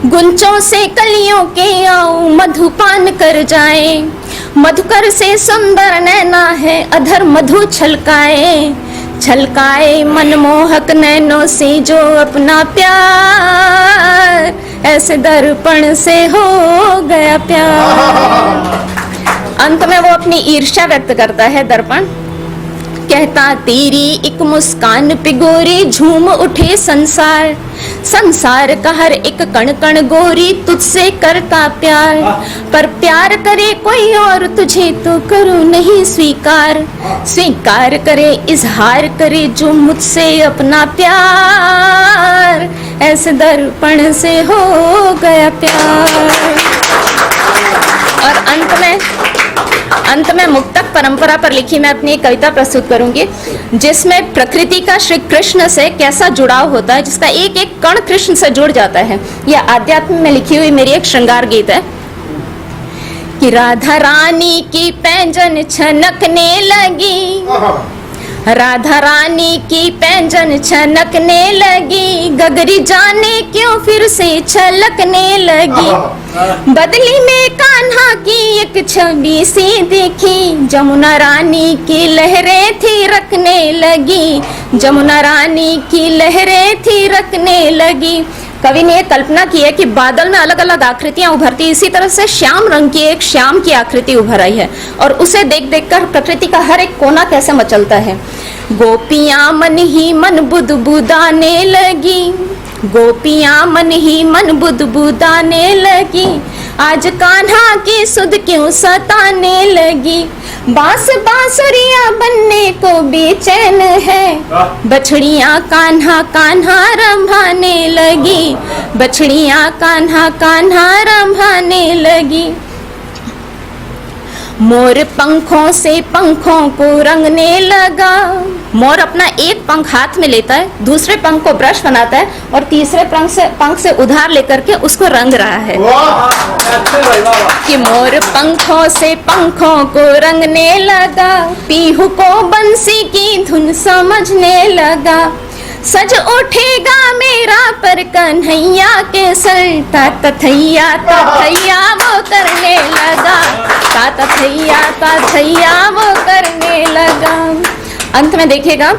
गुंचों से कलियों के आओ मधुपान कर जाएं, मधुकर से सुंदर नैना है, अधर मधु छलकाए, छलकाए मनमोहक नैनों से जो अपना प्यार, ऐसे दर्पण से हो गया प्यार। अंत में वो अपनी ईर्ष्या व्यक्त करता है दर्पण, कहता तेरी एक मुस्कान पे गोरी झूम उठे संसार, संसार का हर एक कण कण गोरी तुझसे करता प्यार, पर प्यार करे कोई और तुझे तो करूं नहीं स्वीकार, स्वीकार करे इजहार करे जो मुझसे अपना प्यार, ऐसे दर्पण से हो गया प्यार। और अंत में मुक्तक परंपरा पर लिखी मैं अपनी एक कविता प्रस्तुत करूंगी, जिसमें प्रकृति का श्री कृष्ण से कैसा जुड़ाव होता है, जिसका एक एक कण कृष्ण से जुड़ जाता है। यह आध्यात्म में लिखी हुई मेरी एक श्रृंगार गीत है कि राधा रानी की पैंजन छनकने लगी, राधा रानी की पैंजन छनकने लगी, गगरी जाने क्यों फिर से छलकने लगी, बदली में कान्हा की एक छवि सी देखी, जमुना रानी की लहरें थी रखने लगी, जमुना रानी की लहरें थी रखने लगी। कवि ने कल्पना की है कि बादल में अलग अलग आकृतियां उभरती, इसी तरह से श्याम रंग की एक श्याम की आकृति उभर आई है, और उसे देख देख कर प्रकृति का हर एक कोना कैसे मचलता है। गोपियां मन ही मन बुदबुदाने लगी, गोपियां मन ही मन बुदबुदाने लगी, आज कान्हा की सुध क्यों सताने लगी, बांस बांसुरिया बनने को बेचैन है, बछड़ियां कान्हा कान्हा रंभाने लगी, बछड़ियां कान्हा कान्हा रंभाने लगी, मोर पंखों से पंखों को रंगने लगा, मोर अपना एक पंख हाथ में लेता है, दूसरे पंख को ब्रश बनाता है और तीसरे पंख से उधार लेकर के उसको रंग रहा है कि मोर पंखों से पंखों को रंगने लगा, पीहू को बंसी की धुन समझने लगा, सज उठेगा मेरा पर कन्हैया के सर, तथैया तथैया वो करने लगा, तथैया वो करने लगा। अंत में देखिएगा,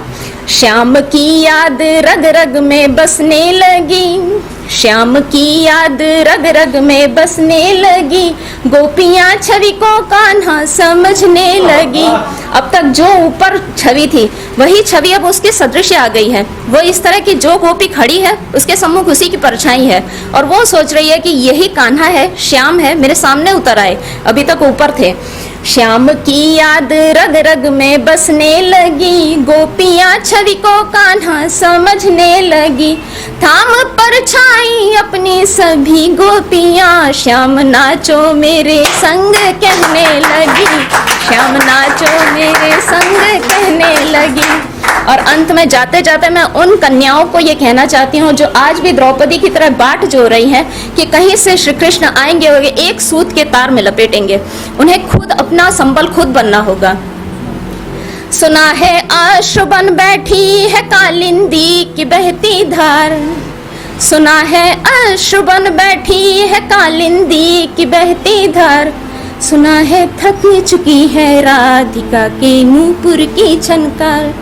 श्याम की याद रग रग में बसने लगी, श्याम की याद रग रग में बसने लगी, गोपियां छवि को कान्हा समझने लगी। अब तक जो ऊपर छवि थी वही छवि अब उसके सदृश आ गई है, वो इस तरह की जो गोपी खड़ी है उसके सम्मुख उसी की परछाई है, और वो सोच रही है कि यही कान्हा है, श्याम है, मेरे सामने उतर आए, अभी तक ऊपर थे। श्याम की याद रग रग में बसने लगी, गोपियां छवि को कान्हा समझने लगी, थाम परछाई अपनी सभी गोपियां, श्याम नाचो मेरे संग कहने लगी, श्याम नाचो मेरे संग कहने लगी। और अंत में जाते जाते मैं उन कन्याओं को ये कहना चाहती हूँ जो आज भी द्रौपदी की तरह बाट जो रही हैं कि कहीं से श्री कृष्ण आएंगे और एक सूत के तार में लपेटेंगे, उन्हें खुद अपना संबल खुद बनना होगा। सुना है आश्रु बन बैठी है कालिंदी की बहती धार, सुना है अश्रु बन बैठी है कालिंदी की बहती धार, सुना है थक चुकी है राधिका के नूपुर की छनकार,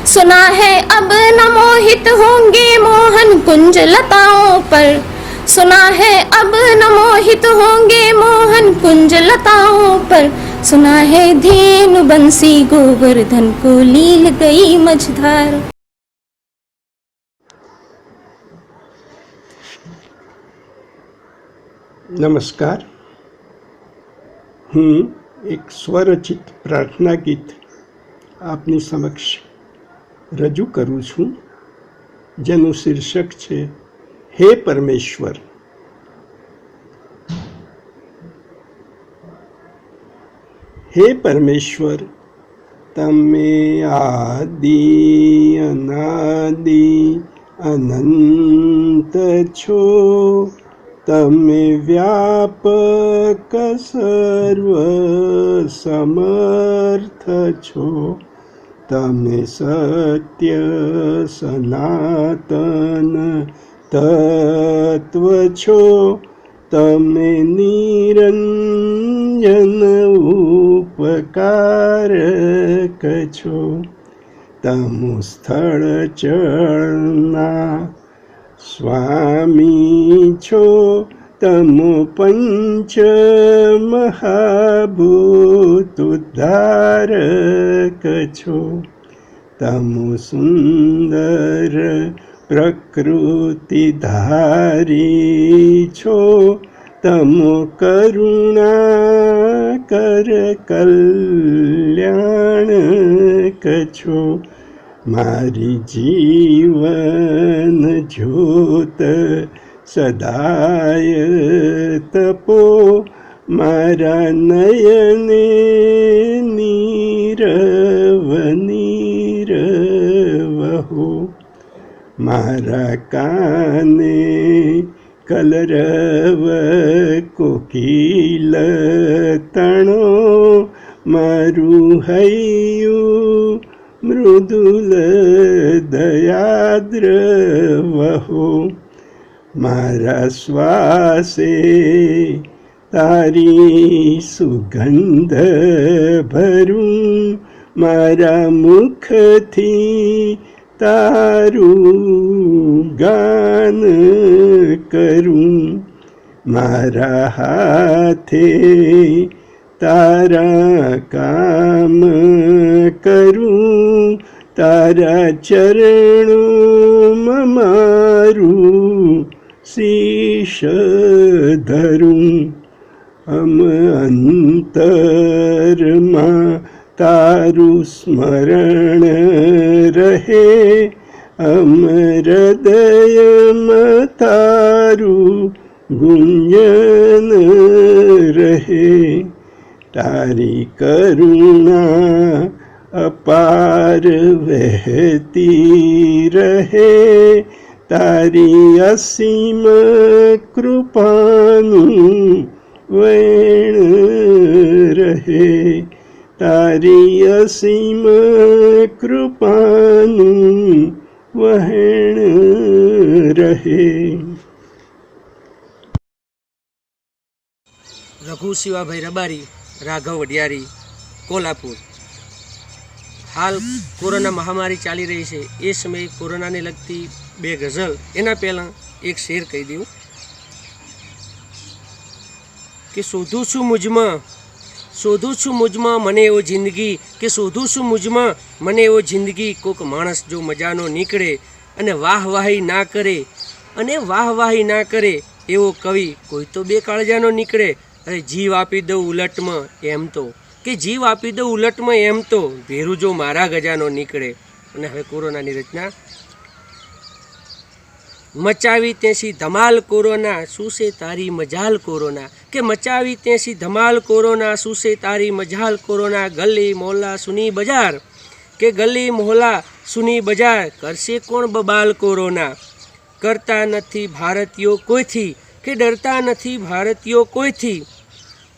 सुना है अब न मोहित होंगे मोहन कुंज लताओं पर, सुना है अब न मोहित होंगे मोहन कुंज लताओं पर, सुना है धेनु बंसी गोवर्धन को लील गई मझधार। नमस्कार, હું એક સ્વરચિત પ્રાર્થના ગીત આપની સમક્ષ રજૂ કરું છું, જેનું શીર્ષક છે હે પરમેશ્વર। હે પરમેશ્વર, તમે આદિ અનાદિ અનંત છો, તમે વ્યાપક સર્વ સમર્થ છો, તમે સત્ય સનાતન તત્વ છો, તમે નિરંજન ઉપકારક છો, તમુ સ્થળ ચળના સ્વામી છો, તમુ પંચ મહાભૂત ઉદ્ધારક છો, તમુ સુંદર પ્રકૃતિ ધારી છો, તમુ કરુણા કર કલ્યાણક છો, મારી જીવન જ્યોત સદાય તપો, મારા નયને નીરવ નીરવહો, મારા કાને કલરવ કોકિલ તણો, મારું હૈયું મૃદુલ દયાદ્ર વહો, મારા શ્વાસે તારી સુગંધ ભરું, મારા મુખથી તારું ગાન કરું, મારા હાથે તારા કામ કરું, તારા ચરણોમાં મારું શીશ ધરું, અંતરમાં તારું સ્મરણ રહે, હૃદયમાં તારું ગુંજન રહે, તારી કરુણા અપાર વહેતી રહે, તારી અસીમ કૃપાનું વેણ રહે, તારી અસીમ કૃપાનું વહેણ રહે. રઘુ શિવાભાઈ રબારી, રાઘવ વડિયારી, કોલ્હાપુર. હાલ કોરોના મહામારી ચાલી રહી છે, એ સમયે કોરોનાને લગતી બે ગઝલ, એના પહેલાં એક શેર કહી દઉં કે શોધું છું મુજમાં મને એવો જિંદગી, કે શોધું છું મુજમાં મને એવો જિંદગી, કોક માણસ જો મજાનો નીકળે અને વાહવાહી ના કરે એવો કવિ કોઈ તો બે કાળજાનો નીકળે. અરે જીવ આપી દઉં ઉલટમાં એમ તો, કે જીવ આપી દઉં ઉલટમાં એમ તો, ભેરું જો મારા ગજાનો નીકળે. અને હવે કોરોનાની રચના. મચાવી તેસી ધમાલ કોરોના, શું છે તારી મજાલ કોરોના, કે મચાવી તેસી ધમાલ કોરોના, શું છે તારી મજાલ કોરોના, ગલી મોહલ્લા સુની બજાર, કે ગલી મોહલ્લા સુની બજાર, કરશે કોણ બબાલ કોરોના, કરતા નથી ભારતીયો કોઈથી, કે ડરતા નથી ભારતીયો કોઈથી,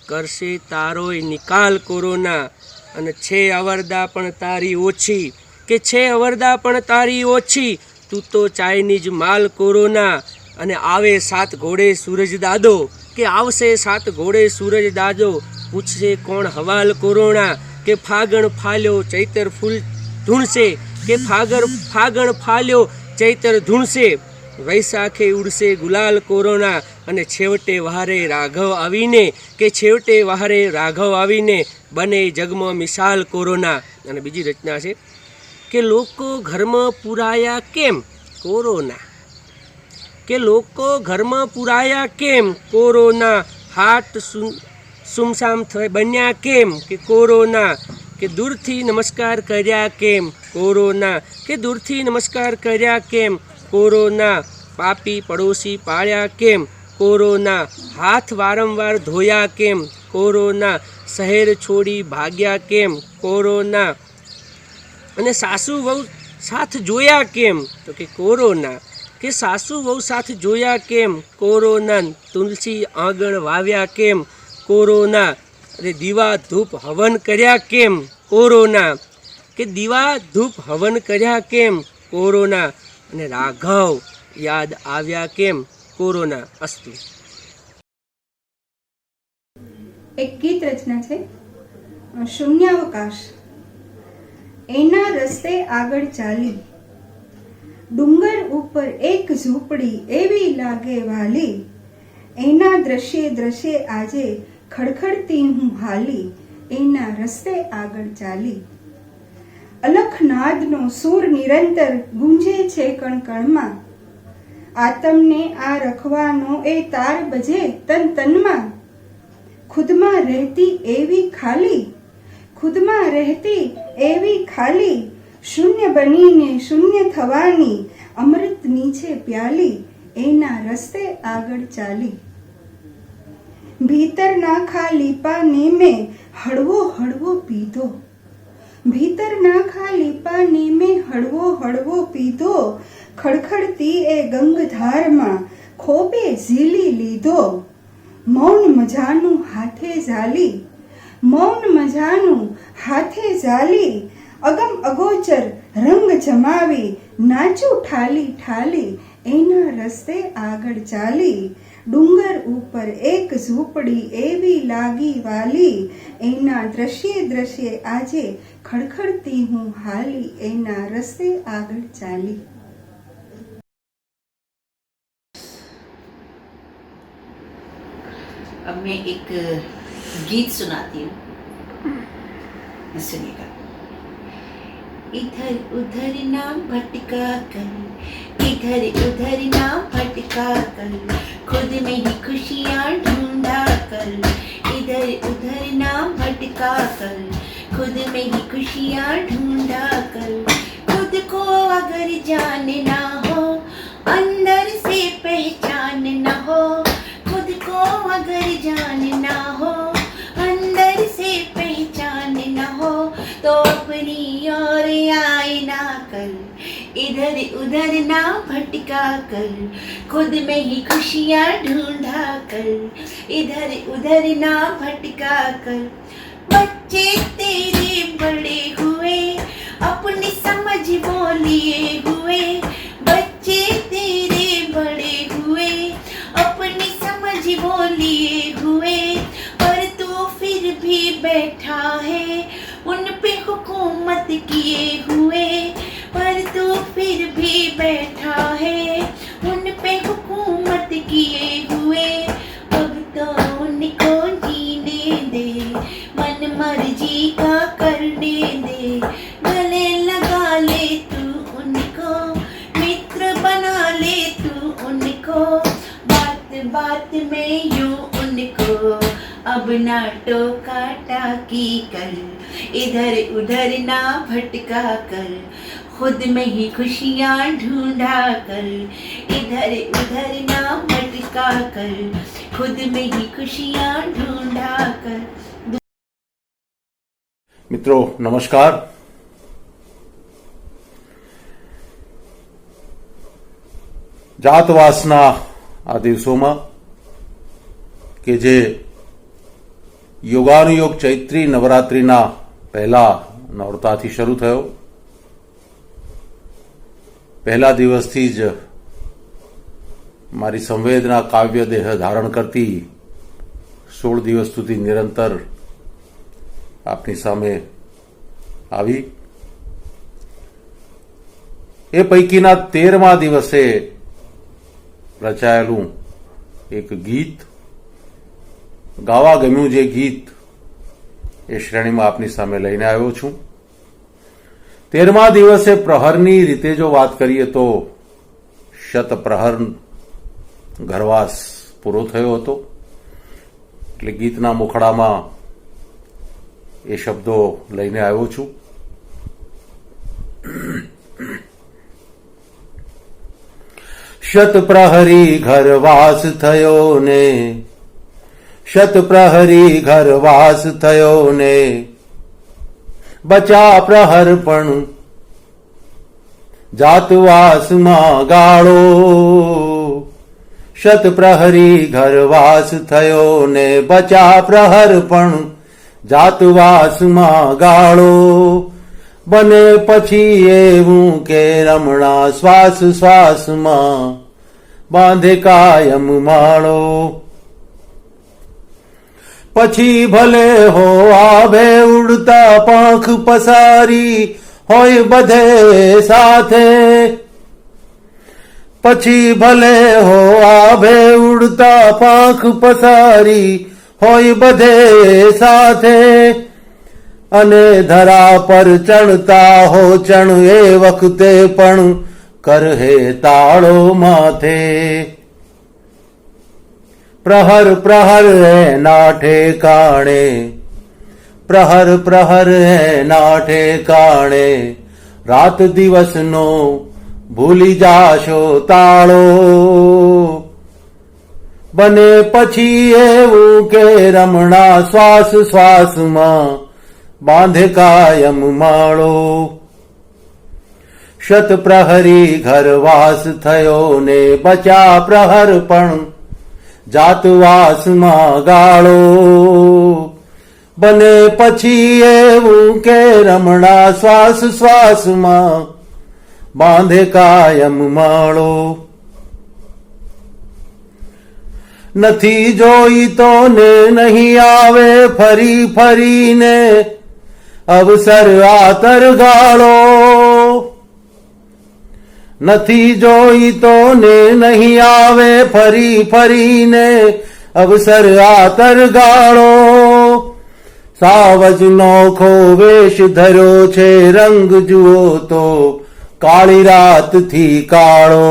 કરશે તારોય નિકાલ કોરોના. અને છે અવરદા પણ તારી ઓછી, કે છે અવરદા પણ તારી ઓછી, તું તો ચાઇનીઝ માલ કોરોના. અને આવે 7 ઘોડે સૂરજ દાદો, કે આવશે 7 ઘોડે સૂરજ દાદો, પૂછશે કોણ હવાલ કોરોના, કે ફાગણ ફાલ્યો ચૈતર ફૂલ ધૂણશે, કે ફાગણ ફાલ્યો ચૈતર ધૂણશે, વૈશાખે ઉડશે ગુલાલ કોરોના. અને છેવટે વહારે રાઘવ આવીને, કે છેવટે વહારે રાઘવ આવીને, બને જગમાં મિસાલ કોરોના. અને બીજી રચના છે કે લોકો ઘરમાં પુરાયા કેમ કોરોના, કે લોકો ઘરમાં પુરાયા કેમ કોરોના, હાટ સુમસામ બન્યા કેમ કે કોરોના, કે દૂરથી નમસ્કાર કર્યા કેમ કોરોના, કે દૂરથી નમસ્કાર કર્યા કેમ કોરોના, પાપી પડોશી પાળ્યા કેમ કોરોના, હાથ વારંવાર ધોયા કેમ કોરોના, શહેર છોડી ભાગ્યા કેમ કોરોના, અને સાસુ વહુ સાથ જોયા કેમ, તો કે કોરોના, કે સાસુ વહુ સાથ જોયા કેમ કોરોના, તુલસી આંગણ વાવ્યા કેમ કોરોના, અને દીવા ધૂપ હવન કર્યા કેમ કોરોના, કે દીવા ધૂપ હવન કર્યા કેમ કોરોના, અને રાઘવ યાદ આવ્યા કેમ કોરોના. અસ્તુ. એક ગીત રચના છે શૂન્યાવકાશ. એના રસ્તે આગળ ચાલી, ડુંગર ઉપર એક ઝૂંપડી એવી લાગે વાલી, એના દ્રશ્યે દ્રશ્યે આજે ખડખડતી હું હાલી, એના રસ્તે આગળ ચાલી. અલખનાદનો સૂર નિરંતર ગુંજે છે કણકણમાં, આતમને આ રખવાનો એ તાર બજે તન તનમાં. ખુદમાં રહેતી એવી ખાલી, ખુદમાં રહેતી એવી ખાલી, શૂન્ય બનીને શૂન્ય થવાની અમૃતની છે પ્યાલી, એના રસ્તે આગળ ચાલી. ભીતરના ખાલીપાને મેં હળવો હળવો પીધો, ભીતરના ખાલીપાને મેં હળવો હળવો પીધો, ખડખડતી એ ગંગધારમાં ખોબે ઝીલી લીધો. મૌન મજાનું હાથે ઝાલી, મૌન મજાનું હાથે ઝાલી, અગમ અગોચર રંગ જમાવી નાચું ઠાલી ઠાલી, એના રસ્તે આગળ ચાલી. ડુંગર ઉપર એક ઝૂંપડી એવી લાગી વાલી, એના દ્રશ્યે દ્રશ્યે આજે ખડખડતી હું હાલી, એના રસ્તે આગળ ચાલી. अब मैं एक गीत सुनाती हूँ, सुनिएगा. इधर उधर ना भटका कर, इधर उधर ना भटका कर, खुद में ही खुशियाँ ढूंढा कर. इधर उधर ना भटका कर, खुद में ही खुशियाँ ढूंढा कर. खुद को अगर जानना हो, अंदर से पहचानना हो. खुद को अगर जानना हो, अंदर से पहचानना हो, तो अपनी ओर आईना कर. इधर उधर ना भटका कर, खुद में ही खुशियाँ ढूंढा कर. इधर उधर ना भटका कर. बच्चे तेरे बड़े हुए, अपनी समझ वो लिए हुए. बच्चे तेरे बड़े हुए, अपनी समझ वो लिए हुए, पर तू फिर भी बैठा है उन पे हुकूमत किए हुए. पर तू फिर भी बैठा है उन पे हुकूमत किए हुए. अब तो उनको जीने दे, मन मर्जी का करने दे. गले लगा ले तू उनको, मित्र बना ले तू उनको. बात बात में यूं उनको अब ना टोका टाकी कर. इधर उधर ना भटका कर, खुद में ही खुशियाँ ढूंढा कर. इधर उधर ना भटका कर, खुद में ही खुशियाँ ढूंढा कर. મિત્રો નમસ્કાર. જાતવાસના આ દિવસોમાં કે જે યોગાનુયોગ ચૈત્રી નવરાત્રિના પહેલા નોરતાથી શરૂ થયો, પહેલા દિવસથી જ મારી સંવેદના કાવ્ય દેહ ધારણ કરતી 16 દિવસ સુધી નિરંતર આપની સામે આવી. એ પૈકીના 13મા દિવસે રચાયેલું એક ગીત, ગાવા ગમ્યું જે ગીત, એ શ્રેણીમાં આપની સામે લઈને આવ્યો છું. 13મા દિવસે પ્રહરની રીતે જો વાત કરીએ તો શતપ્રહર ઘરવાસ પૂરો થયો હતો, એટલે ગીતના મુખડામાં એ શબ્દો લઈને આવ્યો છું. શતપ્રહરી ઘરવાસ થયો ને, શતપ્રહરી ઘરવાસ થયો ને, બચા પ્રહર પણ જાતવાસમાં ગાળો. શતપ્રહરી ઘરવાસ થયો ને, બચા પ્રહર પણ જાતવાસમાં ગાળો. બને પછી એવું કે રમણા શ્વાસ શ્વાસમાં બાંધે કાયમ માળો. પછી ભલે હો આવે ઉડતા પાંખ પસારી હોય બધે સાથે, પછી ભલે હો આવે ઉડતા પાંખ પસારી હોય બધે સાથે, અને ધરા પર ચણતા હો ચણ એ વખતે પણ કરહે તાળો માથે. પ્રહર પ્રહર એના ઠેકાણે, પ્રહર પ્રહર એના ઠેકાણે, રાત દિવસનો ભૂલી જાશો તાળો. બને પછી એવું કે રમણા શ્વાસ શ્વાસમાં બાંધે કાયમ માળો. શત પ્રહરી ઘરવાસ થયો ને બચા પ્રહર પણ જાતવાસમાં ગાળો. બને પછી એવું કે રમણા શ્વાસ શ્વાસમાં બાંધે કાયમ માળો. નથી જોઈ તો ને નહીં આવે ફરી ફરીને અવસર આતર ગાળો. નથી જોઈ તો ને નહીં આવે ફરી ફરીને અવસર આતર ગાળો. સાવજ નોખો વેશ ધર્યો છે રંગ જુઓ તો કાળી રાતથી કાળો.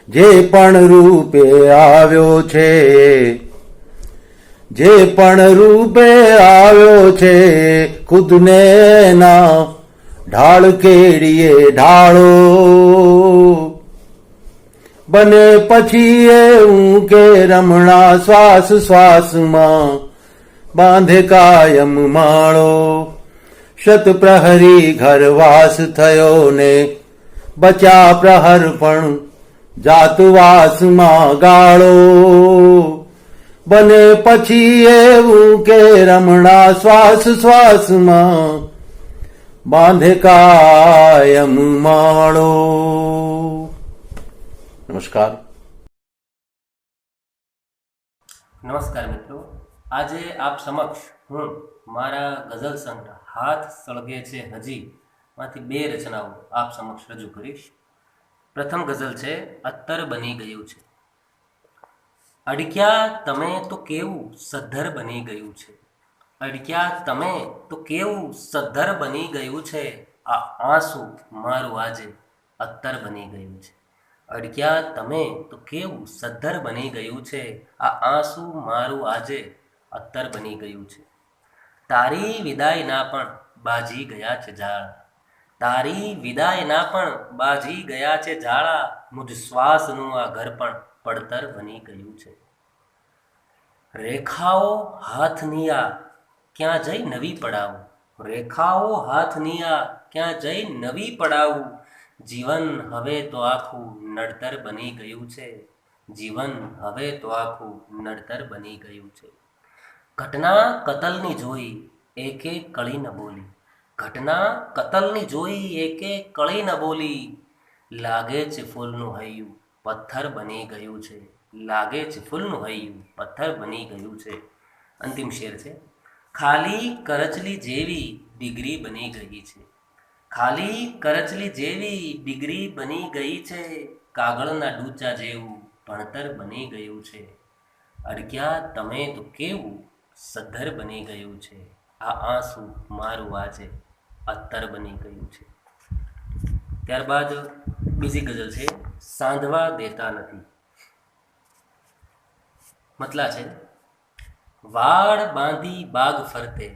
જે પણ રૂપે આવ્યો છે, જે પણ રૂપે આવ્યો છે, ખુદને ના ઢાળ કેડીએ ઢાળો. બને પછી એવું કે રમણા શ્વાસ શ્વાસમાં બાંધે કાયમ માળો. શત પ્રહરી ઘરવાસ થયો ને બચા પ્રહર પણ જાતવાસમાં ગાળો. બને પછી એવું કે રમણા શ્વાસ શ્વાસમાં બાંધે કાયમ માળો. નમસ્કાર. નમસ્કાર મિત્રો, આજે આપ સમક્ષ હું મારા ગઝલ સંગ્રહ હાથ સળગે છે હજી માંથી 2 રચનાઓ આપ સમક્ષ રજૂ કરીશ. પ્રથમ ગઝલ છે અત્તર બની ગયું છે. અડક્યા તમે તો કેવું સદ્ધર બની ગયું છે. અડક્યા તમે તો કેવું સદ્ધર બની ગયું છે. આ આંસુ મારું આજે અત્તર બની ગયું છે. અડક્યા તમે તો કેવું સદ્ધર બની ગયું છે. આ આંસુ મારું આજે અત્તર બની ગયું છે. તારી વિદાયના પણ બાજી ગયા છે ઝાડા. તારી વિદાયના પણ બાજી ગયા છે ઝાડા. મુજ શ્વાસનું આ ઘર પણ પડતર બની ગયું છે. રેખાઓ હાથની આ ક્યાં જઈ નવી પડાવું. રેખાઓ હાથની આ ક્યાં જઈ નવી પડાવું. જીવન હવે તો આખું નડતર બની ગયું છે. જીવન હવે તો આખું નડતર બની ગયું છે. ઘટના કતલની જોઈ એકે કળી ન બોલી. ઘટના કતલની જોઈ એકે કળી ન બોલી. લાગે છે ફૂલનું હૈયું પથ્થર બની ગયું છે. લાગે છે ફૂલનું હૈયું પથ્થર બની ગયું છે. અંતિમ શેર છે. ખાલી કરચલી જેવી ડિગ્રી બની ગઈ છે. ખાલી કરચલી જેવી ડિગ્રી બની ગઈ છે. કાગળના ડૂચા જેવું ભણતર બની ગયું છે. અડક્યા તમે તો કેવું સદ્ધર બની ગયું છે. આ આંસુ મારું આજે અત્તર બની ગયું છે. ત્યારબાદ બીજી ગઝલ છે સાંધવા દેતા નથી. મતલા છે વાળ બાંધી બાગ ફરતે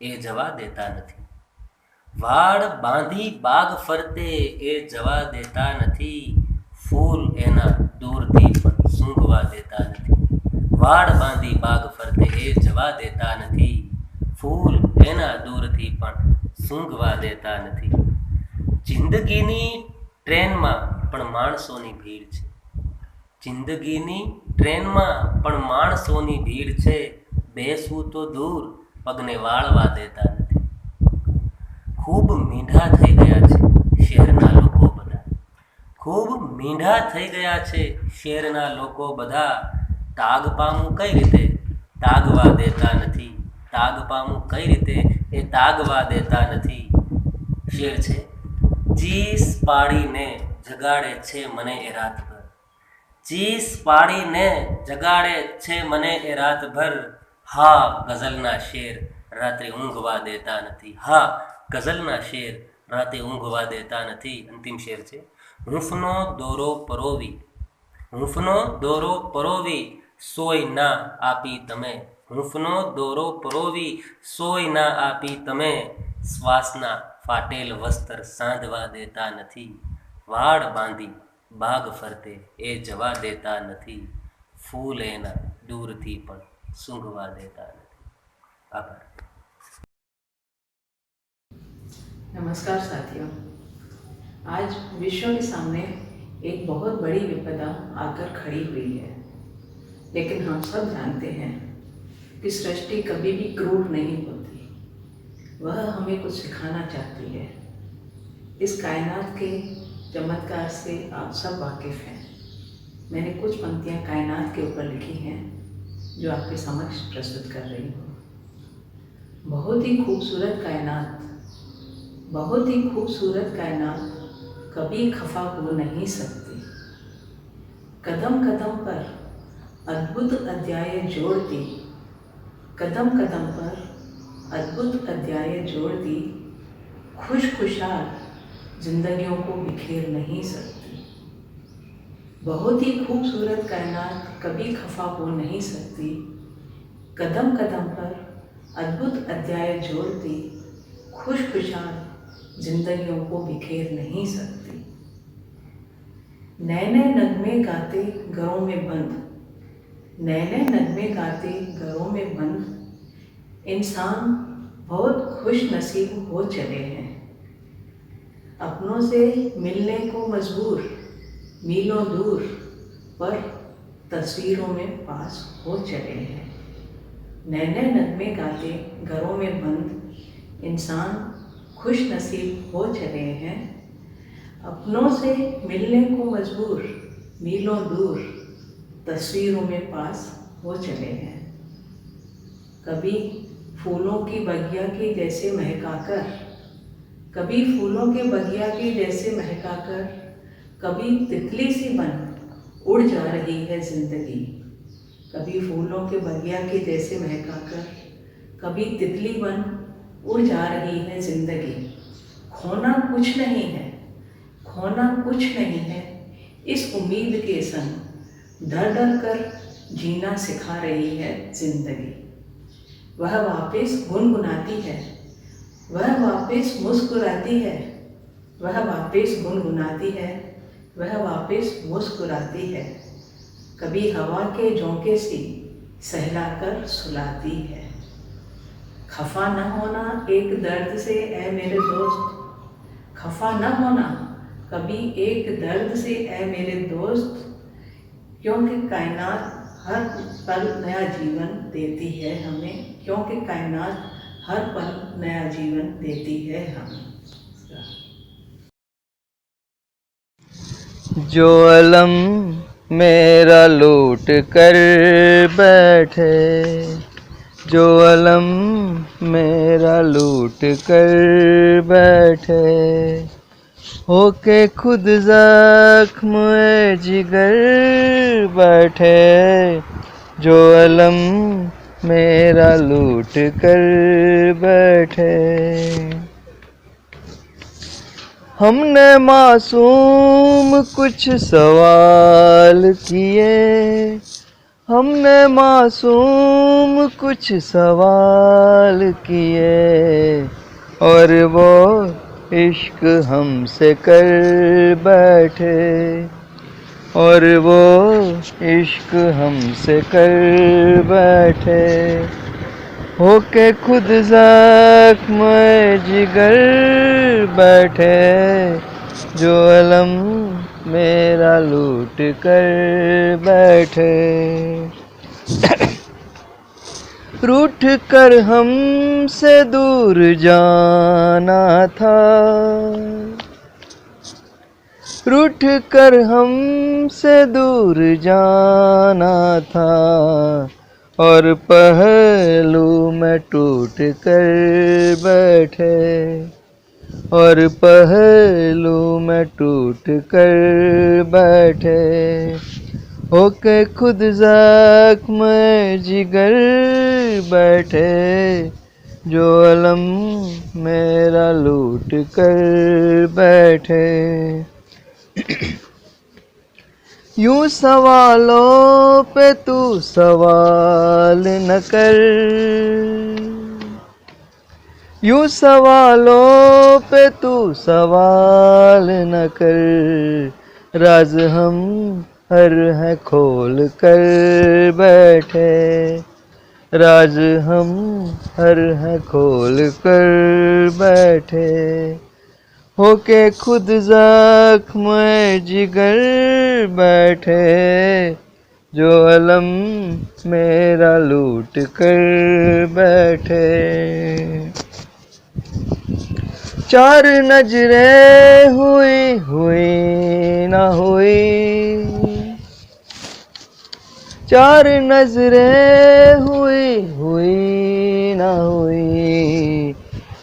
એ જવા દેતા નથી. વાળ બાંધી બાગ ફરતે એ જવા દેતા નથી. ફૂલ એના દૂરથી પણ સૂંઘવા દેતા નથી. વાળ બાંધી બાગ ફરતે એ જવા દેતા નથી. ફૂલ એના દૂરથી પણ સૂંઘવા દેતા નથી. જિંદગીની ટ્રેનમાં પણ માણસોની ભીડ છે. જિંદગીની ટ્રેનમાં પણ માણસોની ભીડ છે. બેસવું તો દૂર પગને વાળવા દેતા નથી. ખૂબ મીંઢા થઈ ગયા છે શહેરના લોકો બધા. ખૂબ મીંઢા થઈ ગયા છે શહેરના લોકો બધા. તાગ પામું કઈ રીતે તાગવા દેતા નથી. તાગ પામું કઈ રીતે એ તાગવા દેતા નથી. શેર છે, ચીસ પાડીને જગાડે છે મને એ રાતભર. ચીસ પાડીને જગાડે છે મને એ રાતભર. હા ગઝલના શેર રાત્રે ઊંઘવા દેતા નથી. હા ગઝલના શેર રાતે ઊંઘવા દેતા નથી. અંતિમ શેર છે, હૂંફનો દોરો પરોવી, હૂંફનો દોરો પરોવી સોય ના આપી તમે. હૂંફનો દોરો પરોવી સોય ના આપી તમે. શ્વાસના ફાટેલ વસ્ત્ર સાંધવા દેતા નથી. વાળ બાંધી બાગ ફરતે એ જવા દેતા નથી. ફૂલ એના દૂરથી પણ સૂંઘવા देता નથી. આભાર. नमस्कार साथियों, आज विश्व के सामने एक बहुत बड़ी विपदा आकर खड़ी हुई है, लेकिन हम सब जानते हैं कि सृष्टि कभी भी क्रूर नहीं होती, वह हमें कुछ सिखाना चाहती है। इस कायनात के चमत्कार से आप सब वाकिफ़ हैं। मैंने कुछ पंक्तियाँ कायनात के ऊपर लिखी हैं जो आपके समक्ष प्रस्तुत कर रही हूँ। बहुत ही खूबसूरत कायनात, बहुत ही खूबसूरत कायनात कभी खफा हो नहीं सकती। कदम कदम पर अद्भुत अध्याय जोड़ती, कदम कदम पर अद्भुत अध्याय जोड़ती, खुशखुशाल जिंदगियों को बिखेर नहीं सकती। बहुत ही खूबसूरत कायनात कभी खफा हो नहीं सकती। कदम कदम पर अद्भुत अध्याय जोड़ती, खुशखुशाल जिंदगियों को बिखेर नहीं सकती। नए नए नगमे गाते घरों में बंद, नए नए नगमे गाते घरों में बंद, इंसान बहुत खुश नसीब हो चले हैं। अपनों से मिलने को मजबूर, मीलों दूर पर तस्वीरों में पास हो चले हैं। नए नए नगमे गाते घरों में बंद, इंसान खुश नसीब हो चले हैं। अपनों से मिलने को मजबूर, मीलों दूर तस्वीरों में पास हो चले हैं। कभी फूलों की बगिया की जैसे महकाकर, कभी फूलों के बगिया की जैसे महकाकर, कभी तितली सी बन उड़ जा रही है जिंदगी। कभी फूलों के बगिया के जैसे महकाकर, कभी तितली बन उड़ जा रही है जिंदगी। खोना कुछ नहीं है, खोना कुछ नहीं है, इस उम्मीद के संग डर डर कर जीना सिखा रही है जिंदगी। वह वापस गुनगुनाती है, वह वापस मुस्कुराती है, वह वापस गुनगुनाती है, वह वापस मुस्कुराती है। कभी हवा के झोंके सी सहलाकर सुलाती है। खफा न होना एक दर्द से ऐ मेरे दोस्त, खफा न होना कभी एक दर्द से ऐ मेरे दोस्त, क्योंकि कायनात हर पल नया जीवन देती है हमें, क्योंकि कायनात हर पल नया जीवन देती है हमें। जो अलम मेरा लूट कर बैठे, जो अलम मेरा लूट कर बैठे, होके खुद जख्म जिगर बैठे, जो अलम मेरा लूट कर बैठे। हमने मासूम कुछ सवाल किए, हमने मासूम कुछ सवाल किए, और वो इश्क हमसे कर बैठे, और वो इश्क हमसे कर बैठे, होके खुद ज़ख्म जिगर बैठे, जो अलम मेरा लूट कर बैठे। रूठ कर हमसे दूर जाना था, रूठ कर हमसे दूर जाना था, और पहलू में टूट कर बैठे, और पहलू में टूट कर बैठे, होके खुद जख्म जिगर बैठे, जो अलम मेरा लूट कर बैठे। यूं सवालों पे तू सवाल न कर, यूं सवालों पे तू सवाल न कर, राज हम हर है खोल कर बैठे, राज हम हर है खोल कर बैठे, होके खुद जख्म जिगर बैठे, जो अलम मेरा लूट कर बैठे। चार नजरें हुई हुई ना हुई, चार नजरें हुई हुई ना हुई,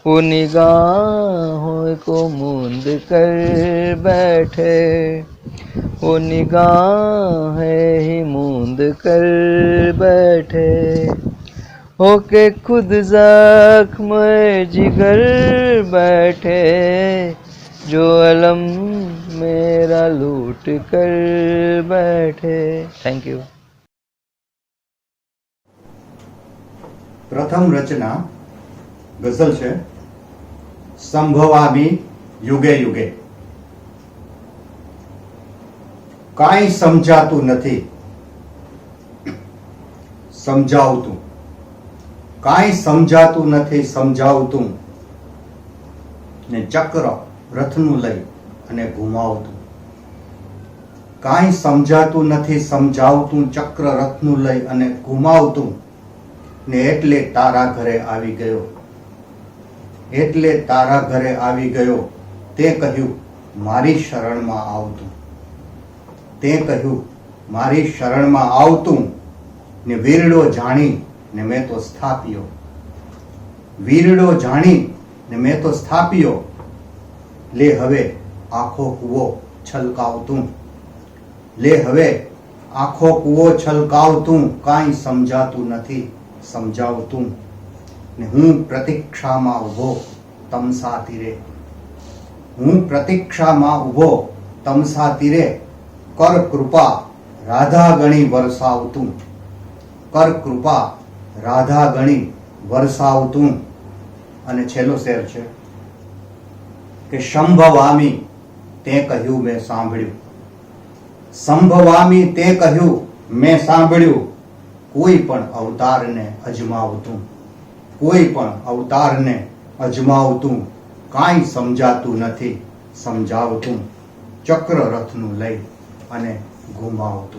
वो निगाहों को मूंद कर बैठे, वो निगाहें ही मूंद कर बैठे, होके खुद जख्म जिगर बैठे, जो अलम मेरा लूट कर बैठे। Thank you. प्रथम रचना गजल है संभवामी युगे युगे। काई समझातु नथी समझावतु, काई समझातु नथी समझावतु, ने चक्र रथनु लई अने घुमावतु। काई समझातु नथी समझावतु, चक्र रथनु लई अने घुमावतु, ने एटले तारा घरे आवी गयो, एटले तारा घरे आवी गयो, ते कह्यु मारी शरण में आवतु, ते कह्यु मारी शरण में आवतु, ने वीरड़ो जाणी ने मैं तो स्थापियो, वीरड़ो जाणी ने मैं तो स्थापियो, ले हवे आखो कुओ छलकावतु, ले हवे आखो कुओ छलकावतु, काई समझातु नथी समझावतु, ने हूँ प्रतीक्षा में उभो तमसा तीरे, हूँ प्रतीक्षा में उभो तमसा तीरे, कर कृपा राधा गणी वरसावतु, कर कृपा राधा गणी वरसावतु। अने छेल्लो शेर छे के संभवामी ते कह्यु मैं सांभळ्यु, संभवामी ते कह्यु मैं सांभळ्यु, कोई पण अवतार ने अजमावतु, कोई पण अवतार ने अजमावतु, काई समझातु नथी समझावतु, चक्र रथनु लई अने घुमावतु।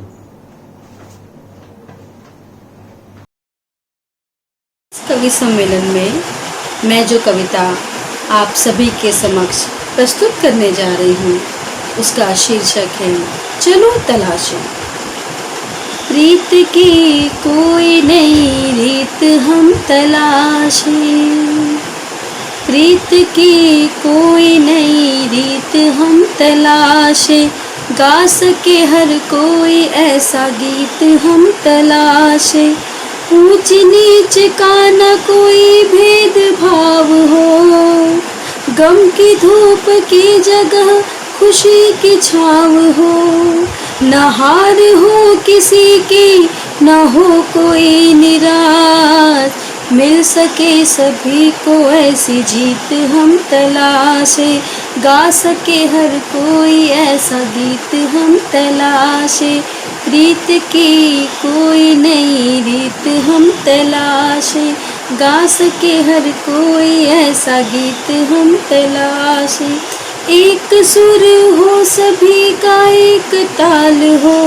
कवि सम्मेलन में मैं जो कविता आप सभी के समक्ष प्रस्तुत करने जा रही हूँ उसका शीर्षक है चलो तलाशें। प्रीत की कोई नई रीत हम तलाशें, प्रीत की कोई नई रीत हम तलाशें, गा सके हर कोई ऐसा गीत हम तलाशें, ऊंच नीच का न कोई भेदभाव हो, गम की धूप की जगह खुशी की छाव हो, न हार हो किसी की न हो कोई निराश, मिल सके सभी को ऐसी जीत हम तलाशें, गा सके हर कोई ऐसा गीत हम तलाशें, प्रीत की कोई नई रीत हम तलाशें, गा सके हर कोई ऐसा गीत हम तलाशें, एक सुर हो सभी का एक ताल हो,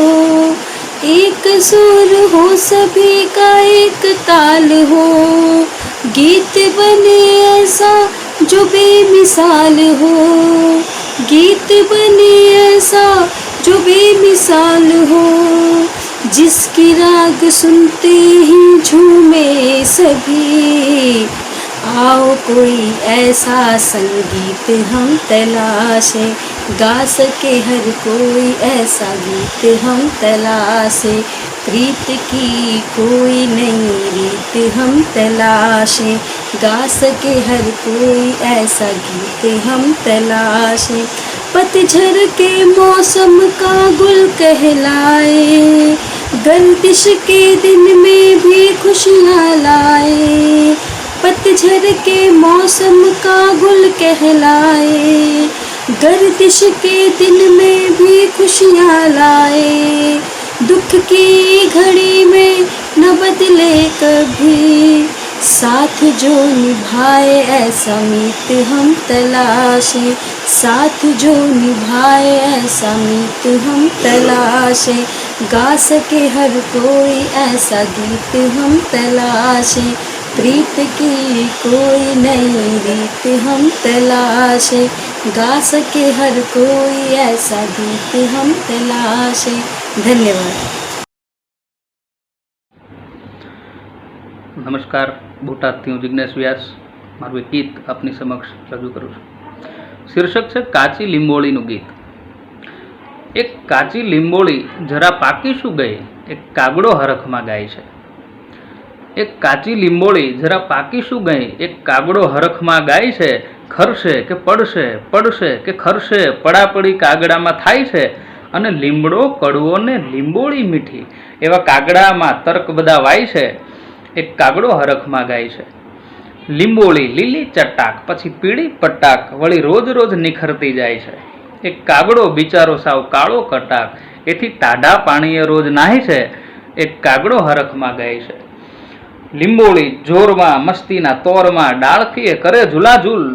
एक सुर हो सभी का एक ताल हो, गीत बने ऐसा जो बेमिसाल हो, गीत बने ऐसा जो बेमिसाल हो, जिसकी राग सुनते ही झूमे सभी। आओ कोई ऐसा संगीत हम तलाशे, गा सके हर कोई ऐसा गीत हम तलाशे। प्रीत की कोई नई रीत हम तलाशे, गा सके हर कोई ऐसा गीत हम तलाशे। पतझड़ के मौसम का गुल कहलाए, गर्दिश के दिन में भी खुशियाँ लाए। पतझड़ के मौसम का गुल कहलाए, गर्दिश के दिन में भी खुशियाँ लाए। दुख की घड़ी में न बदले कभी, साथ जो निभाए ऐसा मीत हम तलाशे। साथ जो निभाए ऐसा मीत हम तलाशे, गा सके हर कोई ऐसा गीत हम तलाशे। प्रीत की कोई नई रीत हम तलाशे, गा सके हर कोई ऐसा गीत हम तलाशे। धन्यवाद। નમસ્કાર, બોટાદથી હું જિજ્ઞેશ વ્યાસ મારું એક ગીત આપની સમક્ષ રજૂ કરું છું. શીર્ષક છે કાચી લીંબોળીનું ગીત. એક કાચી લીંબોળી જરા પાકી શું ગઈ, એક કાગડો હરખમાં ગાય છે. એક કાચી લીંબોળી જરા પાકી શું ગઈ, એક કાગડો હરખમાં ગાય છે. ખરશે કે પડશે, પડશે કે ખરશે, પડાપડી કાગડામાં થાય છે. અને લીમડો કડવો ને લીંબોળી મીઠી, એવા કાગડામાં તર્ક બધા વાય છે. એક કાગડો હરખમાં ગાય છે. લીંબોળી લીલી ચટાક, પછી પીળી પટાક, વળી રોજ રોજ નિખરતી જાય છે. એક કાગડો બિચારો સાવ કાળો કટાક, એથી ટાઢા પાણીએ રોજ નાહી છે. એક કાગડો હરખમાં ગાય છે. લીંબોળી જોરમાં મસ્તીના તોરમાં, ડાળખીએ કરે ઝુલાઝુલ,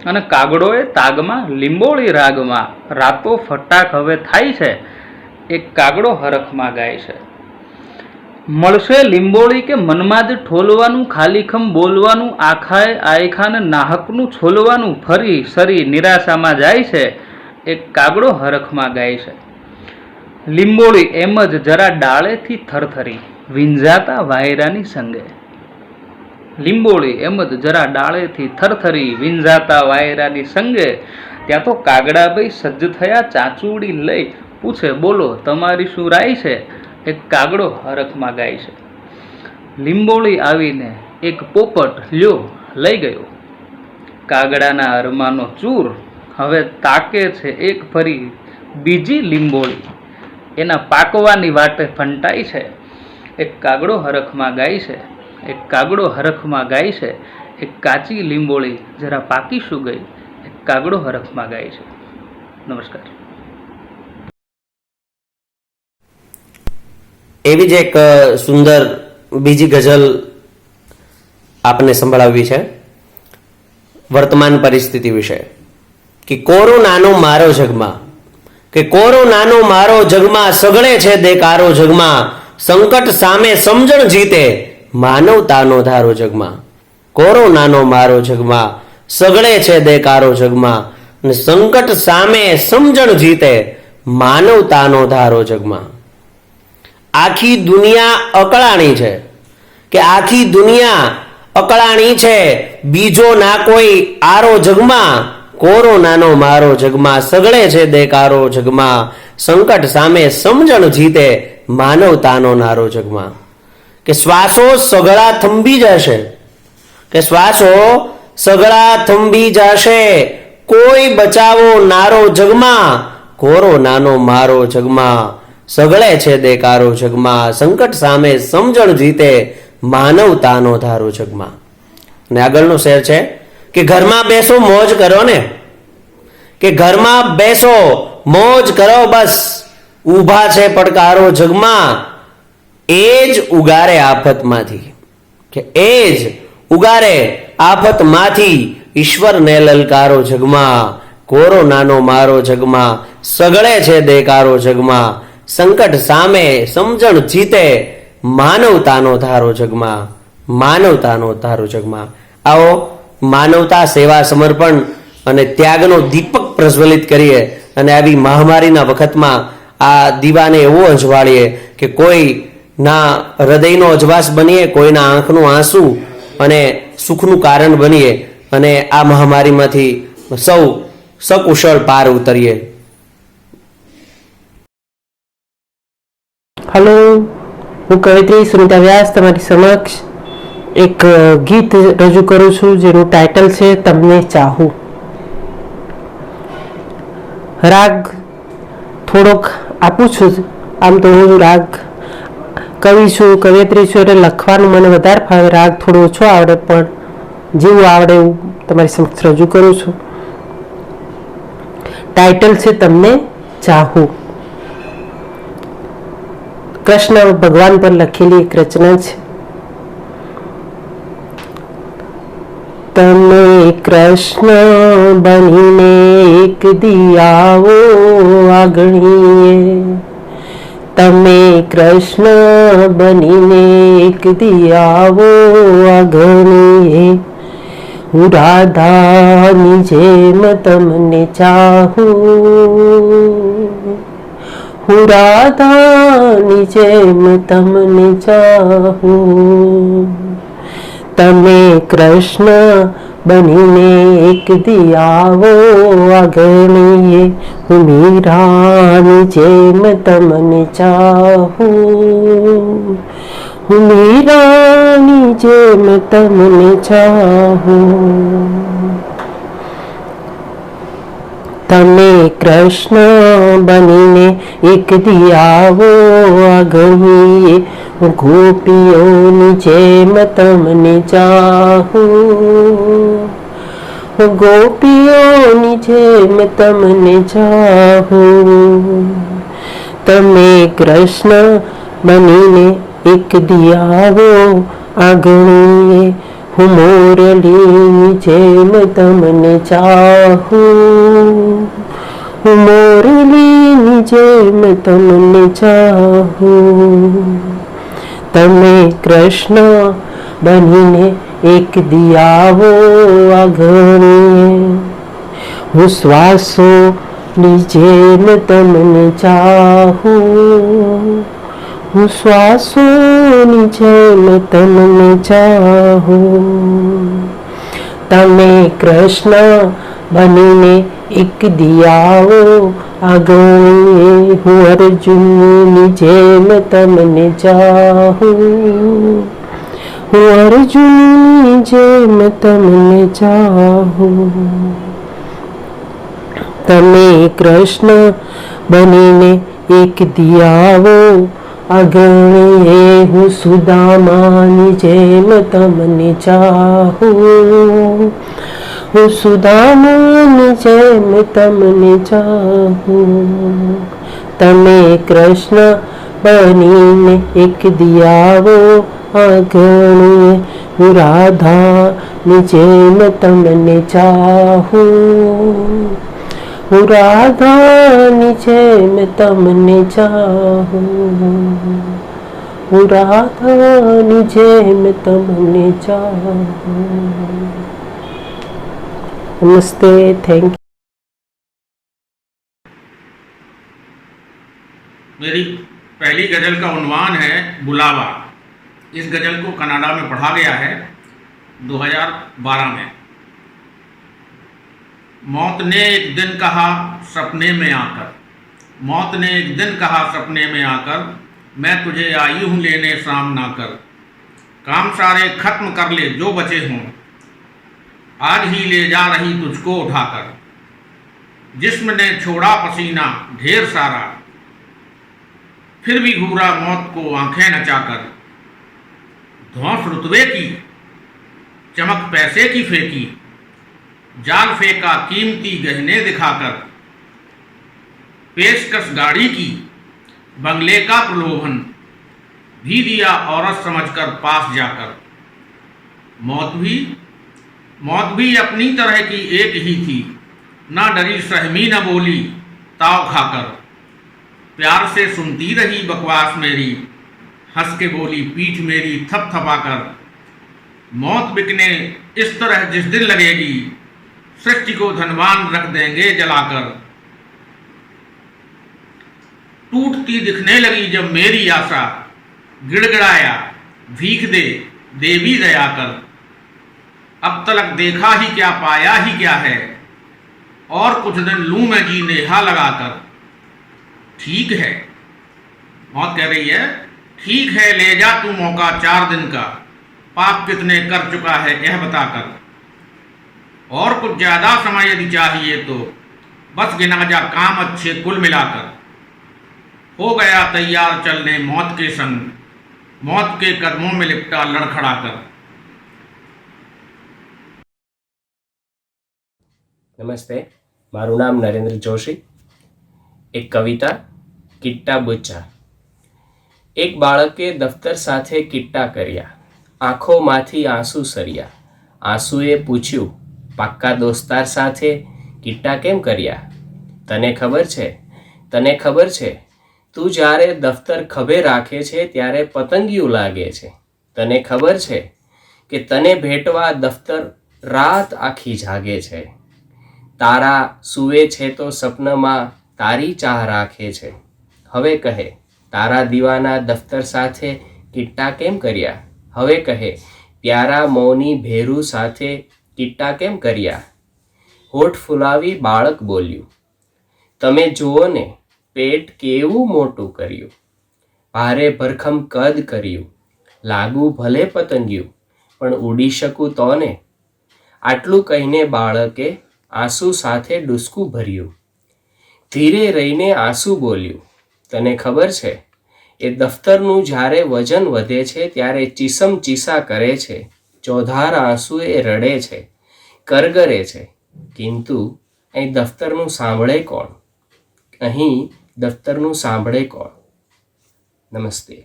અને કાગડોએ તાગમાં લીંબોળી રાગમાં. રાતો ફટાક હવે થાય છે. એક કાગડો હરખમાં ગાય છે. મળશે લીંબોળી કે મનમાં જ ઠોલવાનું, ખાલીખમ બોલવાનું, આખાએ આયખાને નાહકનું છોલવાનું, ફરી સરી નિરાશામાં જાય છે. એક કાગડો હરખમાં ગાય છે. લીંબોળી એમ જ જરા ડાળેથી થરથરી, વિંઝાતા વાયરાની સંગે. લીંબોળી એમ જ જરા ડાળેથી થરથરી, વિંઝાતા વાયરાની સંગે. ત્યાં તો કાગડાભાઈ સજ્જ થયા ચાંચુડી લઈ, પૂછે બોલો તમારી શું રાય છે. એક કાગડો હરખમાં ગાય છે. લીંબોળી આવીને એક પોપટ લ્યો લઈ ગયો, કાગડાના અરમાનો ચૂર. હવે તાકે છે એક ફરી બીજી લીંબોળી, એના પાકવાની વાટે ફંટાઈ છે. એક કાગડો હરખમાં ગાય છે. એક કાગડો હરખમાં ગાય છે. એક કાચી લીંબોળી જરા પાકી શું ગઈ, એક કાગડો હરખમાં ગાય છે. નમસ્કાર. એવી જ એક સુંદર બીજી ગઝલ આપને સંભળાવી છે વર્તમાન પરિસ્થિતિ વિશે, કે કોરોનાનો મારો જગમાં, કે કોરોનાનો મારો જગમાં, સગળે છે દેકારો જગમાં. સંકટ સામે સમજણ જીતે, માનવતાનો ધારો જગમાં. કોરોનાનો મારો જગમાં, સગળે છે દેકારો જગમાં, અને સંકટ સામે સમજણ જીતે, માનવતાનો ધારો જગમાં. આખી દુનિયા અકળાણી છે, કે આખી દુનિયા અકળાણી છે, બીજો ના કોઈ આરો જગમાં. કોરોનાનો મારો જગમાં, સગળે છે દેકારો જગમાં. સંકટ સામે સમજણ જીતે, માનવતાનો નારો જગમાં. કે શ્વાસો સગળા થંભી જશે, કે શ્વાસો સગળા થંભી જશે, કોઈ બચાવો નારો જગમાં. કોરોનાનો મારો જગમાં, સગળે છે દેકારો જગમાં. સંકટ સામે સમજણ જીતે, માનવતાનો ધારો જગમાં. અને આગળનો શેર છે કે ઘરમાં બેસો મોજ કરો ને, કે ઘરમાં બેસો મોજ કરો બસ, ઊભા છે પડકારો જગમાં. એ જ ઉગારે આફતમાંથી, કે એ જ ઉગારે આફતમાંથી, ઈશ્વરને લલકારો જગમાં. કોરોનાનો મારો જગમાં, સગળે છે દેકારો જગમાં. સંકટ સામે સમજણ જીતે, માનવતાનો ધારો જગમાં. માનવતાનો ધારો જગમાં. આવો માનવતા, સેવા, સમર્પણ અને ત્યાગનો દીપક પ્રજ્વલિત કરીએ, અને આવી મહામારીના વખતમાં આ દીવાને એવું અજવાળીએ કે કોઈ ના હૃદયનો અજવાસ બનીએ, કોઈના આંખનું આંસુ અને સુખનું કારણ બનીએ અને આ મહામારીમાંથી સૌ સકુશળ પાર ઉતરીએ. હલો, હું કવિત્રી સુનિતા વ્યાસ તમારી સમક્ષ એક ગીત રજૂ કરું છું જેનું ટાઇટલ છે તમને ચાહું. રાગ થોડોક આપું છું. આમ તો હું રાગ કવિ છું, કવિયત્રી છું, એટલે લખવાનું મને વધારે ફાવે. રાગ થોડો ઓછો આવડે, પણ જેવું આવડે એવું તમારી સમક્ષ રજૂ કરું છું. ટાઇટલ છે તમને ચાહું. કૃષ્ણ ભગવાન પર લખેલી એક રચના છે. તમે કૃષ્ણ બનીને એક દિયાવો આગણીએ, તમે કૃષ્ણ બનીને એક દિયાવો આગણીએ, હું રાધાની જેમ તમને ચાહું, હું રાધાની જેમ તમને ચાહું. તમે કૃષ્ણ બનીને એક દિયાવો આગણીએ, હું મીરાની જેમ તમને ચાહું, હું મીરાની જેમ તમને ચાહું. તમે કૃષ્ણ બનીને એક દિયાવો આગણીએ, હું ગોપીઓની જેમ તમને ચાહું, હું ગોપીઓની જેમ તમને ચાહું. તમે કૃષ્ણ બનીને એક દિયાવો આગણીએ, હું મોરલીની જેમ તમને ચાહું, હું મોરલીની જેમ તમને ચાહું. તમે કૃષ્ણ બનીને એક દિયાવો આગણીએ, હું શ્વાસોની જેમ તમને ચાહું, હું શ્વાસોની જેમ તમને ચાહું. તમે કૃષ્ણ બનીને એક દિયાવો આગણીએ, હું અર્જુનની જેમ તમને ચાહું, હું અર્જુનની જેમ તમને ચાહું. તમે કૃષ્ણ બનીને એક દિયાવો આગણીએ, હું સુદામાની જેમ તમને ચાહું, હું સુદામાની જેમ તમને ચાહું. તમે કૃષ્ણ બનીને એક દિયાવો આગણીએ, હું રાધાની જેમ તમને ચાહું, હું રાધાની જેમ તમને ચાહું, હું રાધાની જેમ તમને ચાહું. नमस्ते, थैंक यू. मेरी पहली गज़ल का उन्वान है बुलावा. इस गज़ल को कनाडा में पढ़ा गया है 2012 में. मौत ने एक दिन कहा सपने में आकर, मौत ने एक दिन कहा सपने में आकर, मैं तुझे आई हूँ लेने शाम ना कर. काम सारे खत्म कर ले जो बचे हों, आज ही ले जा रही तुझको उठाकर. जिस्म ने छोड़ा पसीना ढेर सारा, फिर भी घूरा मौत को आंखें नचाकर. धौंस रुतबे की चमक पैसे की फेंकी, जाल फेंका कीमती गहने दिखाकर. पेशकश गाड़ी की बंगले का प्रलोभन भी दिया औरत समझकर पास जाकर. मौत भी अपनी तरह की एक ही थी, ना डरी सहमी न बोली ताव खाकर. प्यार से सुनती रही बकवास मेरी, हंस के बोली पीठ मेरी थपथपाकर. मौत बिकने इस तरह जिस दिन लगेगी, सृष्टि को धनवान रख देंगे जलाकर. टूटती दिखने लगी जब मेरी आशा, गिड़गिड़ाया भीख दे देवी दया कर। अब तलक देखा ही क्या पाया ही क्या है, और कुछ दिन लूं मैं जी नेहा लगाकर। ठीक है, मौत कह रही है, ठीक है ले जा तू मौका 4 दिन का, पाप कितने कर चुका है यह बताकर। और कुछ ज्यादा समय यदि चाहिए तो बस गिना जा काम अच्छे कुल मिलाकर। हो गया तैयार चलने मौत के संग, मौत के कदमों में लिपटा लड़खड़ा कर। નમસ્તે, મારું નામ નરેન્દ્ર જોશી. એક કવિતા, કિટ્ટા બુચ્ચા. એક બાળકે દફતર સાથે કિટ્ટા કર્યા, આંખોમાંથી આંસુ સર્યા. આંસુએ પૂછ્યું, પાક્કા દોસ્તાર સાથે કિટ્ટા કેમ કર્યા? તને ખબર છે, તને ખબર છે, તું જ્યારે દફતર ખભે રાખે છે ત્યારે પતંગિયું લાગે છે. તને ખબર છે કે તને ભેટવા દફતર રાત આખી જાગે છે. તારા સૂવે છે તો સપનમાં તારી ચાહ રાખે છે. હવે કહે, તારા દીવાના દફતર સાથે કિટ્ટા કેમ કર્યા? હવે કહે, પ્યારા મૌની ભેરું સાથે કિટ્ટા કેમ કર્યા? હોઠ ફુલાવી બાળક બોલ્યું, તમે જુઓ ને પેટ કેવું મોટું કર્યું, ભારે ભરખમ કદ કર્યું, લાગુ ભલે પતંગિયું પણ ઉડી શકું તો ને. આટલું કહીને બાળકે આંસુ સાથે ડૂસકું ભર્યું. ધીરે રહીને આંસુ બોલ્યું, તને ખબર છે એ દફતરનું જ્યારે વજન વધે છે ત્યારે ચીસમ ચીસા કરે છે, ચોધાર આંસુએ રડે છે, કરગરે છે. કિંતુ અહીં દફતરનું સાંભળે કોણ? અહીં દફતરનું સાંભળે કોણ? નમસ્તે.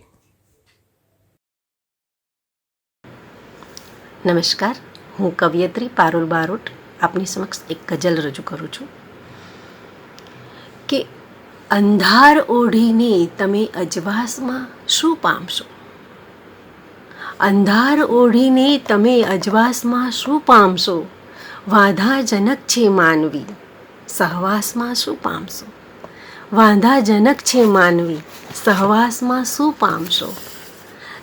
નમસ્કાર, હું કવિયત્રી પારુલ બારોટ આપની સમક્ષ એક ગઝલ રજૂ કરું છું કે અંધાર ઓઢીને તમે અજવાસમાં શું પામશો? અંધાર ઓઢીને તમે અજવાસમાં શું પામશો? વાંધાજનક છે માનવી, સહવાસમાં શું પામશો? વાંધાજનક છે માનવી, સહવાસમાં શું પામશો?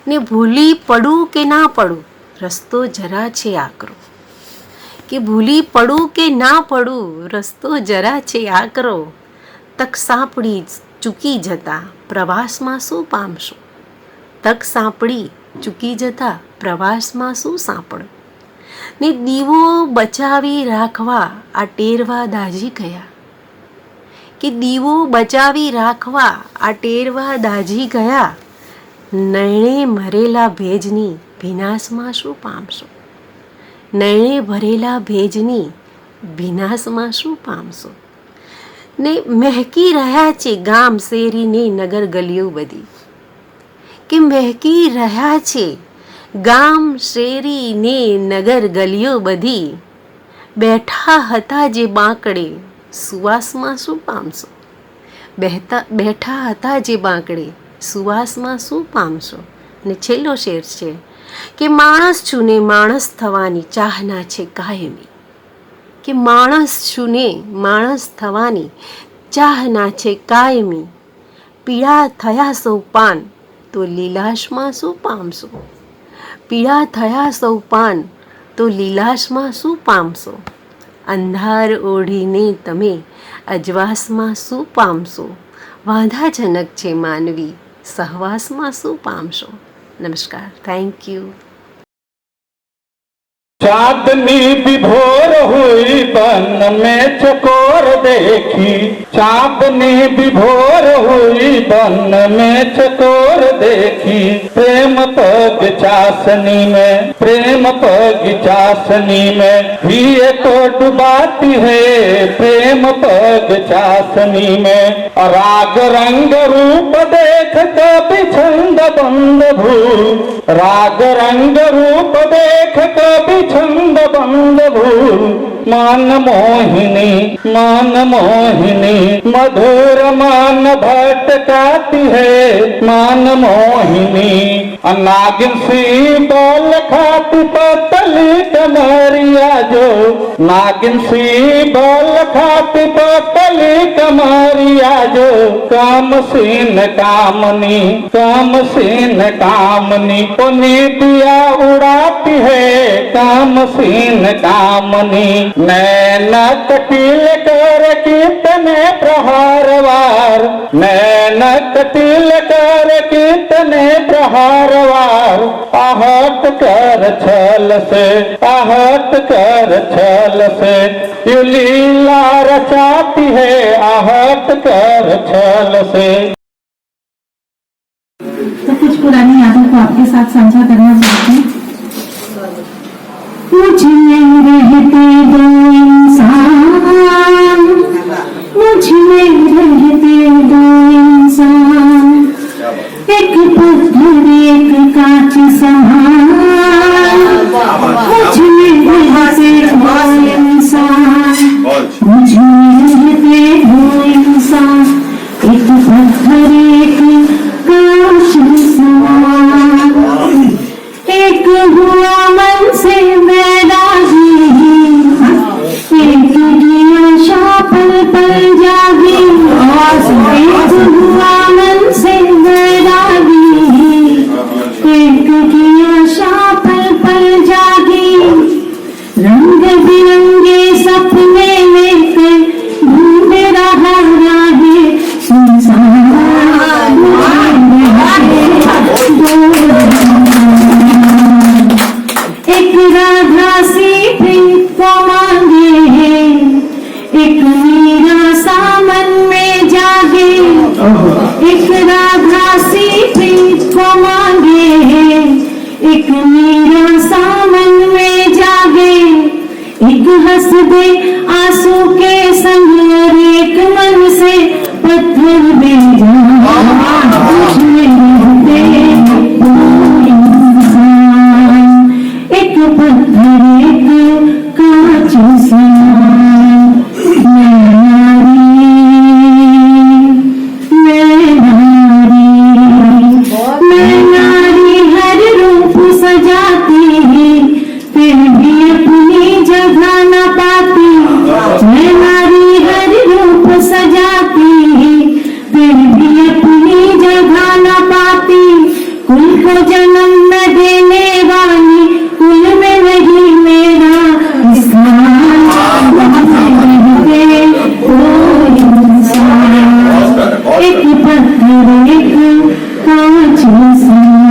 ને ભૂલી પડું કે ના પડું, રસ્તો જરા છે આકરો. કે ભૂલી પડું કે ના પડું, રસ્તો જરા છે આકરો. તક સાંપડી ચૂકી જતા પ્રવાસમાં શું પામશો? તક સાંપડી ચૂકી જતા પ્રવાસમાં શું સાંપડો? ને દીવો બચાવી રાખવા આ ટેરવા દાઝી ગયા. કે દીવો બચાવી રાખવા આ ટેરવા દાઝી ગયા. નયણે ભરેલા ભેજની ભીનાશમાં શું પામશો? નયણે ભરેલા ભેજની ભીનાશમાં શું પામશો? ને મહેકી રહ્યા છે ગામ શેરીને નગર ગલીઓ બધી. કે મહેકી રહ્યા છે ગામ શેરી ને નગર ગલીઓ બધી. બેઠા હતા જે બાંકડે સુવાસમાં શું પામશો? બેઠા હતા જે બાંકડે સુવાસમાં શું પામશો? ને છેલ્લો શેર છે કે માણસ છું ને માણસ થવાની ચાહના છે કાયમી. કે માણસ છું ને માણસ થવાની ચાહના છે કાયમી. પીળા થયા સૌ પાન તો લીલાશમાં શું પામશો? પીળા થયા સૌ પાન તો લીલાશમાં શું પામશો? અંધાર ઓઢીને તમે અજવાસમાં શું પામશો? વાંધાજનક છે માનવી, સહવાસમાં શું પામશો? નમસ્કાર, થેન્ક યુ. चांदनी विभोर हुई बन में चकोर देखी, चांदनी विभोर हुई बन में चकोर देखी. प्रेम पग चासनी में, प्रेम पग चासनी में भी तो डुबाती है. प्रेम पग चासनी में राग रंग रूप देख कभी छंद बंद भूल. राग रंग रूप देख कभी छंद बंद भूल. मान मोहिनी मधुर मान भटकाती है. मान मोहिनी नागिन सी बोल खाती पतल पतली कमरिया जो नागिन सी बोल खाती पतली कमरिया जो काम सीन कामनी नीतिया उड़ाती है काम सीन कामनी नैन कटिल कर कितने प्रहारवार नैन कटिल कर कितने प्रहारवार आहट कर छल से यू लीला रचाती है आहट कर छल से। तो कुछ पुरानी यादों को आपके साथ साझा करना चाहते हैं। मुझ में रहते दो इंसान, मुझ में रहते दो इंसान, एक पत्थर एक कांच समान, मुझ में रहते दो इंसान, मुझ में रहते दो इंसान, एक पत्थर एक कांच समान, एक हुआ मन से बैरागी, एक की आशा पल पल जागी, एक हुआ मन से बैरागी, एक की आशा पल पल जागी, रंग बिरंगे सपने लेकर ढूंढ रहा राहे सुनसान। एक राधा सी प्रीत को मांगे, एक मीरा सामन में जागे, एक राधा सी प्रीत को मांगे, एक मीरा सामन में जागे, एक हंस दे आंसू के संग और एक मन से पत्थर में एक पत्थर एक कांच समान। मैं नारी हर रूप सजाती, फिर भी अपनी जगह न पाती। मैं नारी हर रूप सजाती, फिर भी अपनी जगह न पाती। कुल को जन्म न देने वाली, कुल में नहीं मेरा स्थान। एक पत्थर एक कांच समान।